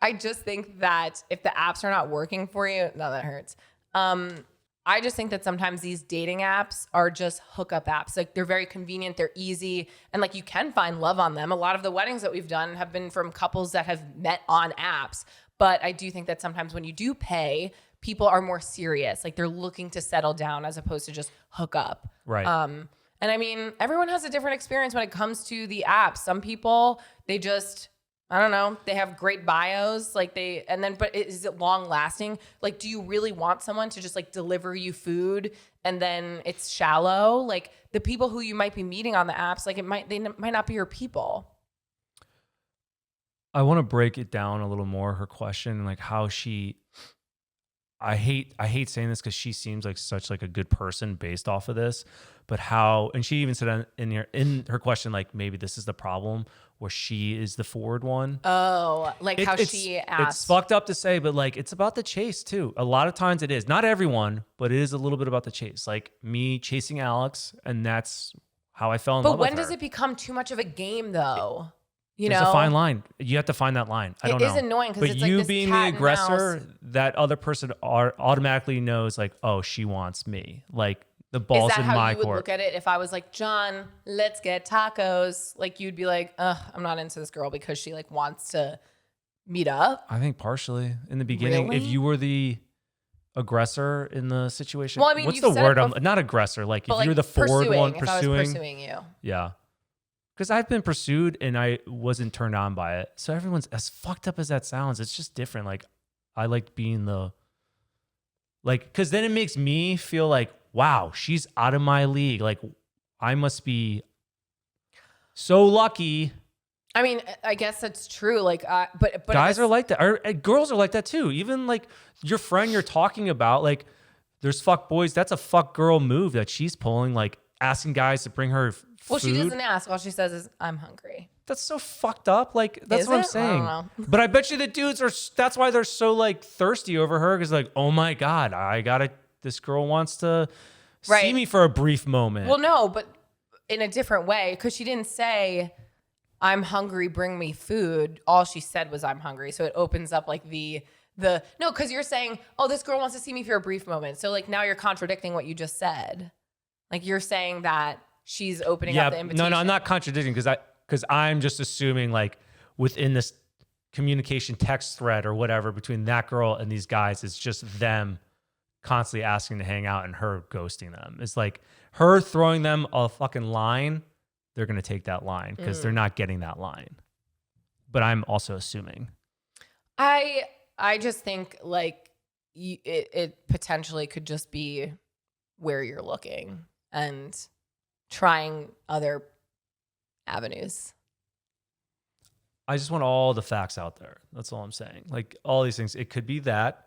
I just think that if the apps are not working for you, no, that hurts. I just think that sometimes these dating apps are just hookup apps. Like they're very convenient, they're easy, and like you can find love on them. A lot of the weddings that we've done have been from couples that have met on apps. But I do think that sometimes when you do pay, people are more serious. Like they're looking to settle down as opposed to just hook up. Right. And I mean, everyone has a different experience when it comes to the apps. Some people, they just, I don't know, they have great bios, but is it long lasting? Like, do you really want someone to just like deliver you food and then it's shallow? Like the people who you might be meeting on the apps, like they might not be your people. I want to break it down a little more, her question, like how I hate saying this because she seems like such like a good person based off of this, but and she even said in her question, like maybe this is the problem where she is the forward one. Oh, like how she asked. It's fucked up to say, but like it's about the chase too. A lot of times it is. Not everyone, but it is a little bit about the chase. Like me chasing Alex, and that's how I fell in love with her. But when does it become too much of a game though? There's a fine line. You have to find that line. I don't know. It is annoying because it's like you this being cat the aggressor, and mouse. that other person automatically knows like, oh, she wants me. Like the ball's in my court. Is that how you would look at it? If I was like, Jon, let's get tacos. Like you'd be like, I'm not into this girl because she like wants to meet up. I think partially in the beginning, if you were the aggressor in the situation. Well, I mean, what's the word? Not aggressor. Like if you're the forward one pursuing. If I was pursuing you. Yeah. Because I've been pursued and I wasn't turned on by it. So everyone's, as fucked up as that sounds, it's just different. Like I like being because then it makes me feel like, wow, she's out of my league. Like I must be so lucky. I mean, I guess that's true. Like, but Guys are like that. Or girls are like that too. Even like your friend you're talking about, like there's fuck boys. That's a fuck girl move that she's pulling, like asking guys to bring her well, food. she doesn't ask. All she says is, "I'm hungry." That's so fucked up. Like that's Is what I'm it? saying. I don't know. But I bet you the dudes are. That's why they're so like thirsty over her. Because like, oh my god, this girl wants to see me for a brief moment. Well, no, but in a different way, because she didn't say, "I'm hungry, bring me food." All she said was, "I'm hungry." So it opens up like the no, because you're saying, "Oh, this girl wants to see me for a brief moment." So like now you're contradicting what you just said. Like you're saying that she's opening up the invitation. No, I'm not contradicting because I'm just assuming like within this communication text thread or whatever between that girl and these guys, it's just them constantly asking to hang out and her ghosting them. It's like her throwing them a fucking line. They're going to take that line because they're not getting that line. But I'm also assuming. I just think like it potentially could just be where you're looking and trying other avenues. I just want all the facts out there. That's all I'm saying. Like all these things. It could be that.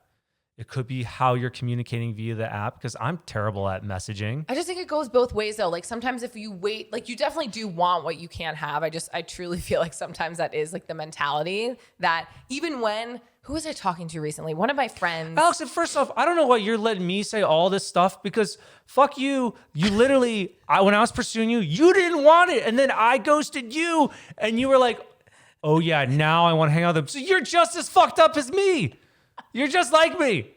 It could be how you're communicating via the app because I'm terrible at messaging. I just think it goes both ways though. Like sometimes if you wait, like you definitely do want what you can't have. I truly feel like sometimes that is like the mentality that even when, who was I talking to recently? One of my friends. Alex, first off, I don't know why you're letting me say all this stuff because fuck you. You literally, when I was pursuing you, you didn't want it. And then I ghosted you and you were like, oh yeah, now I want to hang out with them. So you're just as fucked up as me. You're just like me.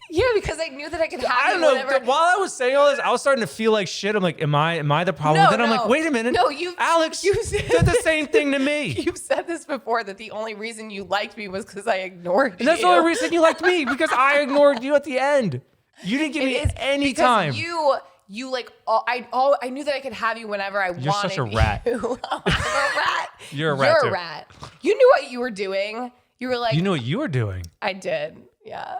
Yeah, because I knew that I could have I don't you know. whenever. While I was saying all this, I was starting to feel like shit. I'm like, am I the problem? No, Then I'm no. like, wait a minute. No, Alex, you did the same thing to me. You've said this before that the only reason you liked me was because I ignored you. And that's the only reason you liked me because I ignored you at the end. You didn't give me any time. You like I knew that I could have you whenever I wanted. You're such a rat. You. I'm a rat. You're a rat. You're too. a rat. You knew what you were doing. You were like, You know what you were doing. I did. Yeah.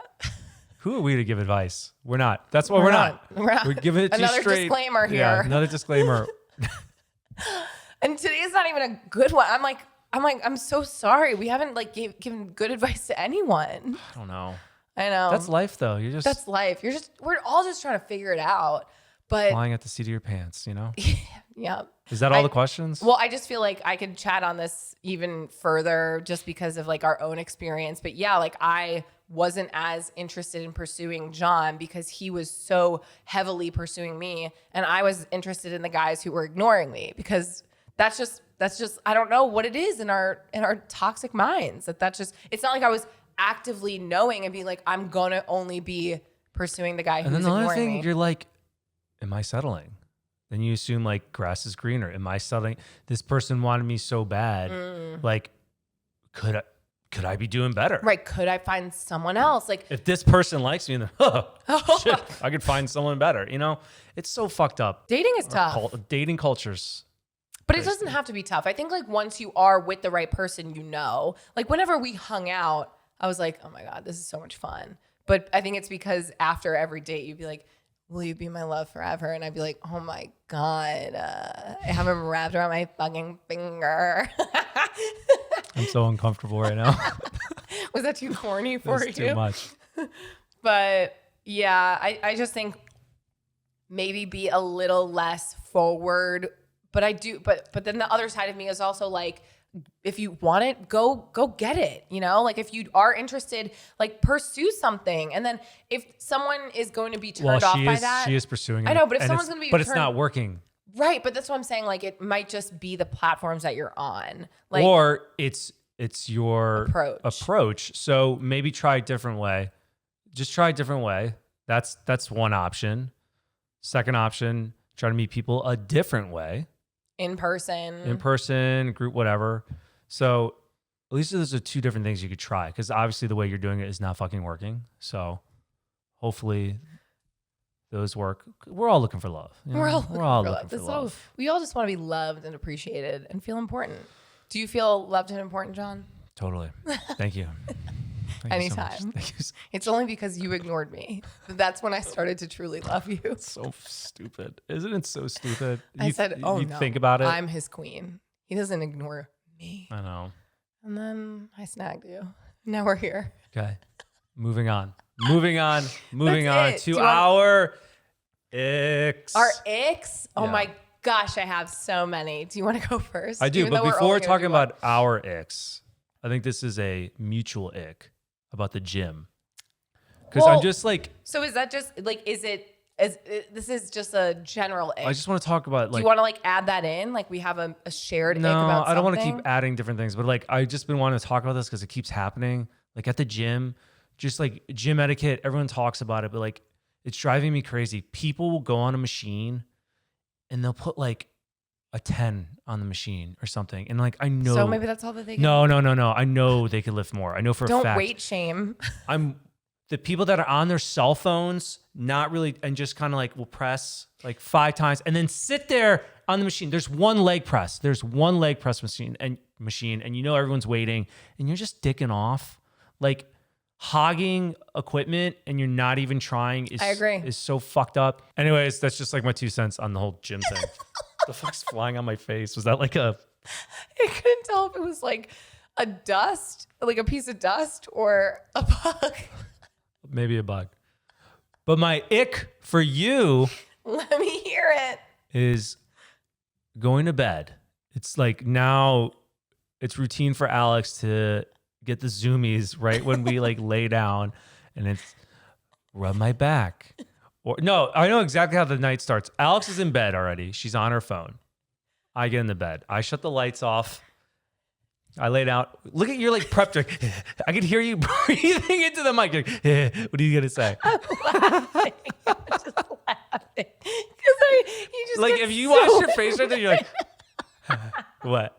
Who are we to give advice? We're not. That's why we're not. We're giving it to you Another straight. disclaimer here. Yeah, another disclaimer. And today is not even a good one. I'm so sorry. We haven't like given good advice to anyone. I don't know. I know. That's life, though. That's life. We're all just trying to figure it out. But flying at the seat of your pants, you know? yeah. Is that all the questions? Well, I just feel like I could chat on this even further just because of like our own experience. But yeah, like I wasn't as interested in pursuing Jon because he was so heavily pursuing me. And I was interested in the guys who were ignoring me because that's just I don't know what it is in our toxic minds. It's not like I was actively knowing and being like, I'm gonna only be pursuing the guy who's ignoring me. And then the other thing, you're like, am I settling? Then you assume like grass is greener. Am I settling? This person wanted me so bad. Like, could I be doing better? Right. Could I find someone else? Like if this person likes me, then shit, I could find someone better. You know, it's so fucked up. Dating is tough. Dating cultures. But it doesn't have to be tough. I think like once you are with the right person, you know, like whenever we hung out, I was like, oh my God, this is so much fun. But I think it's because after every date, you'd be like, will you be my love forever? And I'd be like, oh my God, I have him wrapped around my fucking finger. I'm so uncomfortable right now. Was that too corny for you? Too much. But yeah, I just think maybe be a little less forward. But I do, but then the other side of me is also like, if you want it, go get it. You know, like if you are interested, like pursue something. And then if someone is going to be turned off by that, she is pursuing it. I know, but if someone's going to be, but it's not working. Right. But that's what I'm saying. Like it might just be the platforms that you're on. Like, or it's your approach. So maybe try a different way. Just try a different way. That's one option. Second option, try to meet people a different way. In person, group, whatever. So at least those are two different things you could try because obviously the way you're doing it is not fucking working. So hopefully those work. We're all looking for love. You know? We're all looking for love. We all just want to be loved and appreciated and feel important. Do you feel loved and important, Jon? Totally. Thank you. Thank you so much. Anytime. Thank you so It's only because you ignored me. That's when I started to truly love you. so stupid. Isn't it so stupid? I said, oh you no, think about it. I'm his queen. He doesn't ignore me. I know. And then I snagged you. Now we're here. Okay. Moving on. Moving on. Moving on it. to Do you want- our icks. Our icks? Oh Yeah. my gosh, I have so many. Do you want to go first? I do, Even but though we're before only gonna talking do one. about our icks, I think this is a mutual ick about the gym. Because I'm Well, just like, So is that just like, this is just a general ick? I just want to talk about Do like, you want to like add that in? Like we have a shared ick no, about something? I don't want to keep adding different things, but like, I just been wanting to talk about this because it keeps happening. Like at the gym, just like gym etiquette, everyone talks about it, but like, it's driving me crazy. People will go on a machine and they'll put like a 10 on the machine or something. And like, I know. So maybe that's all that they can No. I know they could lift more. I know for a Don't fact. weight shame. The people that are on their cell phones, not really, and just kind of like will press like 5 times and then sit there on the machine. There's one leg press. There's one leg press machine, and you know everyone's waiting, and you're just dicking off, like hogging equipment, and you're not even trying. I agree. Is so fucked up. Anyways, that's just like my 2 cents on the whole gym thing. The fuck's flying on my face? Was that like a? I couldn't tell if it was like a piece of dust or a bug. Maybe a bug. But my ick for you Let me hear it. is going to bed. It's like now it's routine for Alex to get the zoomies right when we like lay down, and it's rub my back. Or no, I know exactly how the night starts. Alex is in bed already. She's on her phone. I get in the bed. I shut the lights off. I laid out. Look at your like prep drink. I could hear you breathing into the mic. Like, what are you gonna say? I'm laughing. I'm just laughing. Because you just Like get if you so wash your face right there, you're like, what?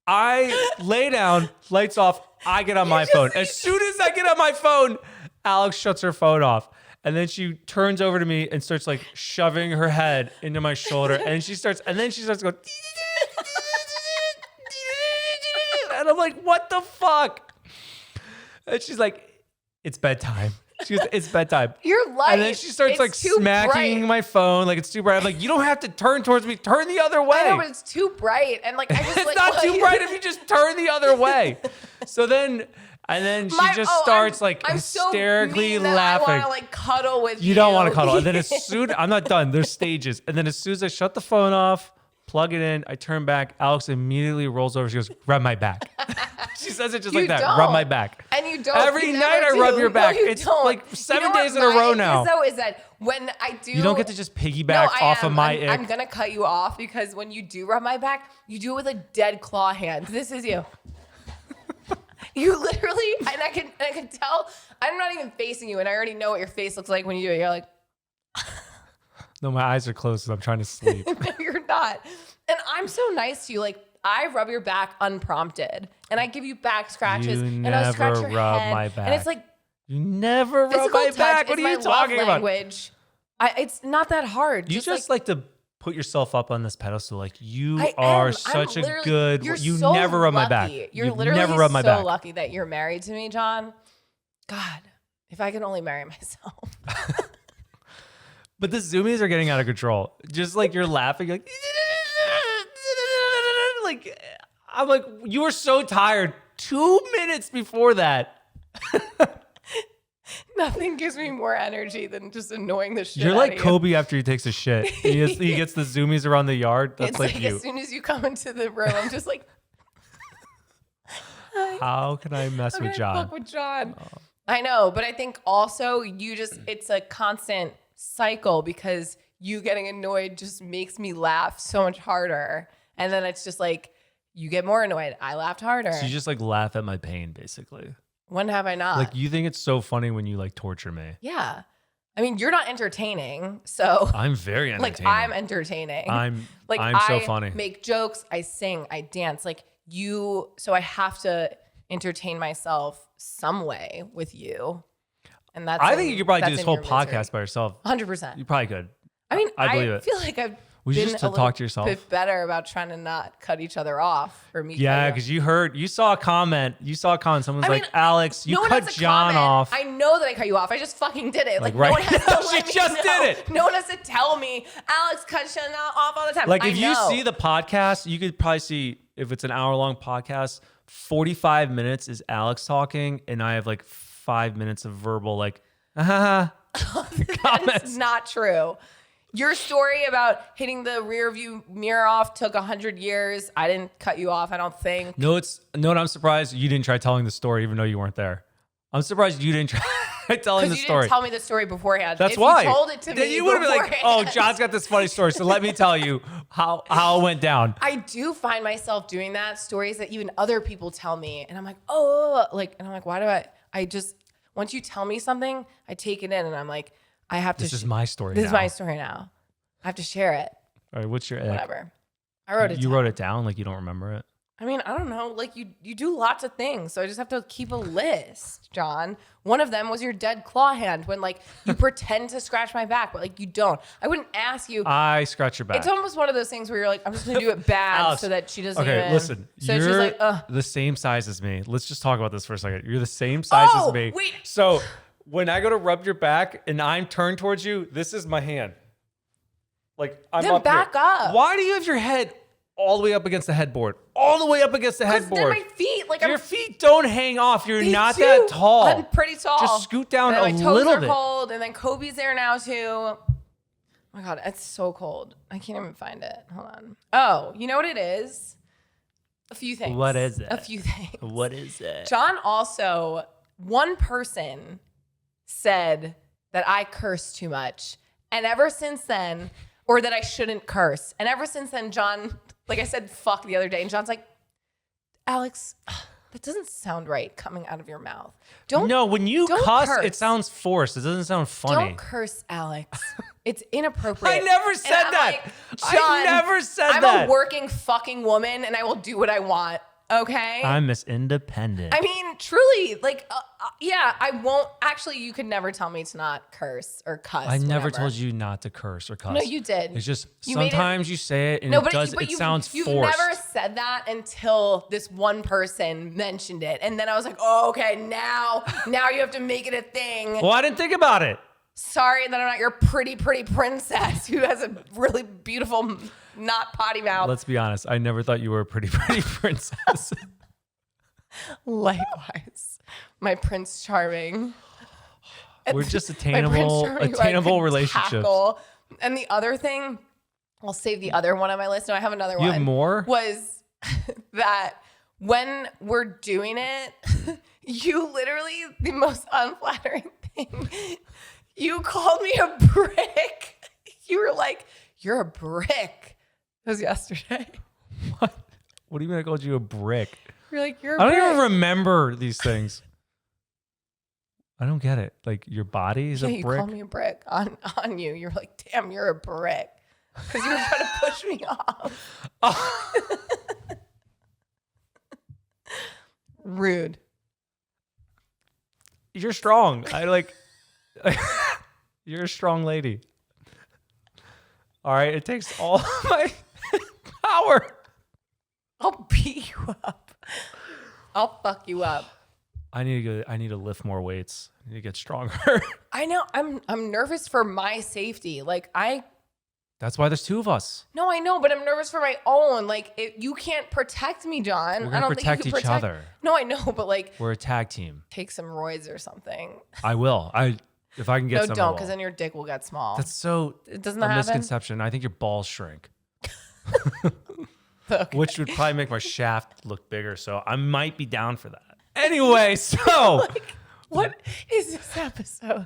I lay down, lights off. I get on my phone. As soon as I get on my phone, Alex shuts her phone off. And then she turns over to me and starts like shoving her head into my shoulder. And then she starts going. And I'm like, what the fuck? And she's like, it's bedtime. She goes, it's bedtime. You're light. And then she starts It's like too smacking bright. my phone like it's too bright. I'm like, you don't have to turn towards me. Turn the other way. I know, but it's too bright. And like, I just It's like, not too bright if you just turn the other way. So then, and then she just starts like I'm hysterically so mean that laughing. I want to like cuddle with you. You don't want to cuddle. And then as soon, I'm not done. There's stages. And then as soon as I shut the phone off, plug it in, I turn back, Alex immediately rolls over. She goes, rub my back. She says it just like that. don't. Rub my back. And you don't. Every you night never I rub do. your back. No, you It's don't. like 7 what days in a my row ick now. Is, though, is that when I do, You don't get to just piggyback No, I off am. of my I'm ick. gonna cut you off because when you do rub my back, you do it with a dead claw hand. This is you. You literally, and I can tell. I'm not even facing you, and I already know what your face looks like when you do it. You're like, No, my eyes are closed, so I'm trying to sleep. no, you're not. And I'm so nice to you. Like, I rub your back unprompted, and I give you back scratches, You and I scratch never your rub head, my and back. it's like You never rub physical my touch back. What is are you my talking love about? language. It's not that hard. You just like to put yourself up on this pedestal. Like you I are am. such I'm a literally- good. You're You so never rub my back. lucky. You're You've literally never rubbed my so back. lucky that you're married to me, John. God, if I could only marry myself. But the zoomies are getting out of control. Just like you're laughing, like, like I'm like, you were so tired 2 minutes before that. Nothing gives me more energy than just annoying the shit You're out like of you. Kobe after he takes a shit. He gets the zoomies around the yard. That's It's like, like you. as soon as you come into the room, I'm just like, How can I mess I'm with gonna John? fuck with John. I know, but I think also it's a constant cycle because you getting annoyed just makes me laugh so much harder. And then it's just like, you get more annoyed. I laughed harder. So you just like laugh at my pain, basically. When have I not? Like you think it's so funny when you like torture me. Yeah. I mean, you're not entertaining. So I'm very like entertaining. I'm entertaining. I'm like so funny. Make jokes, I sing, I dance. Like you, so I have to entertain myself some way with you. And that's I think you could probably do this whole podcast by yourself. 100%. You probably could. I mean, I believe it. feel like I've Was you been just a to talk to yourself? bit better about trying to not cut each other off or me. Yeah, because you saw a comment. Someone's like, Alex, you no one cut has to John comment. off. I know that I cut you off. I just fucking did it. Like right no one has to now, let she me just know. did it. No one has to tell me, Alex cut Shannon off all the time. Like I if you know. see the podcast, you could probably see if it's an hour-long podcast, 45 minutes is Alex talking, and I have like 5 minutes of verbal like, comments. That's not true. Your story about hitting the rear view mirror off took 100 years. I didn't cut you off, I don't think. No, I'm surprised you didn't try telling the story even though you weren't there. I'm surprised you didn't try telling the Because you story. didn't tell me the story beforehand. That's if why. you told it to Then me you would have been like, beforehand. oh, John's got this funny story, so let me tell you how it went down. I do find myself doing that, stories that even other people tell me. And I'm like, oh, like, and I'm like, why do I just, once you tell me something, I take it in and I'm like, I have to. This is my story This now. is my story now. I have to share it. All right, what's your ick? Whatever. I wrote it You down. wrote it down like you don't remember it? I mean, I don't know. Like you do lots of things. So I just have to keep a list, John. One of them was your dead claw hand when like you pretend to scratch my back, but like you don't. I wouldn't ask you. I scratch your back. It's almost one of those things where you're like, I'm just going to do it bad Alex, so that she doesn't okay, even. listen. So You're she's like, ugh. the same size as me. Let's just talk about this for a second. You're the same size Oh, as me. wait. So when I go to rub your back and I'm turned towards you, this is my hand. Like I'm Then up here. back up. Why do you have your head all the way up against the headboard? All the way up against the Because they're headboard. my feet. Like Your feet don't hang off. You're They not do. that tall. I'm pretty tall. Just scoot down and a then my toes little are bit. cold, and then Kobe's there now too. Oh my God, it's so cold. I can't even find it. Hold on. Oh, you know what it is? A few things. What is it? A few things. What is it? John also, one person said that I curse too much. And ever since then, or that I shouldn't curse. And ever since then, John, like I said, fuck the other day. And John's like, Alex, that doesn't sound right coming out of your mouth. No, when you don't cuss, curse. it sounds forced. It doesn't sound funny. Don't curse, Alex. It's inappropriate. I never said And I'm that. like, I John, never said I'm that. a working fucking woman and I will do what I want. Okay? I'm Miss Independent. I mean, truly, like, yeah, I won't. Actually, you could never tell me to not curse or cuss. I never whatever. told you not to curse or cuss. No, you did. It's just You made it- sometimes you say it and No, it but, does. but It you, sounds you've forced. never said that until this one person mentioned it. And then I was like, oh, okay, now you have to make it a thing. Well, I didn't think about it. Sorry that I'm not your pretty princess who has a really beautiful, not potty mouth. Let's be honest. I never thought you were a pretty princess. Likewise, my Prince Charming. We're just My Prince attainable Charming who I could relationships. tackle. And the other thing, I'll save the other one on my list. No, I have another one. You have more? Was that when we're doing it, you literally, the most unflattering thing, you called me a brick. You were like, you're a brick. That was yesterday. What? What do you mean I called you a brick? You're like, you're a I brick. don't even remember these things. I don't get it. Like your body is Yeah, a you brick. called me a brick on you. You're like, damn, you're a brick. Because you were trying to push me off. Rude. You're strong. I like. You're a strong lady. All right, it takes all my power. I'll beat you up. I'll fuck you up. I need to go. I need to lift more weights. I need to get stronger. I know. I'm nervous for my safety. Like That's why there's two of us. No, I know, but I'm nervous for my own. Like you can't protect me, John. We're I gonna don't protect think you each can other. No, I know, but like We're a tag team. take some roids or something. I will. If I can get No, some. I don't, will. because then your dick will get small. That's so Doesn't a that happen? misconception. I think your balls shrink, Okay. which would probably make my shaft look bigger. So I might be down for that. Anyway, so What is this episode?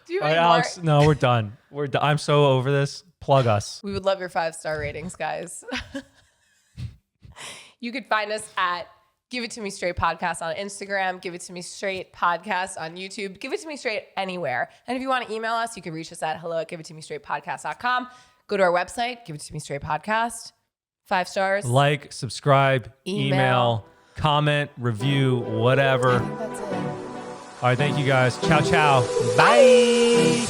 Do you all have right, any more? Alex. No, we're done. We're done. I'm so over this. Plug us. We would love your 5-star ratings, guys. You could find us at Give It To Me Straight Podcast on Instagram, Give It To Me Straight Podcast on YouTube, Give It To Me Straight anywhere. And if you want to email us, you can reach us at hello@giveittomestraightpodcast.com. Go to our website, Give It To Me Straight Podcast. 5 stars. Like, subscribe, email, comment, review, I whatever. think that's it. All right, thank you guys. Ciao, ciao. Bye.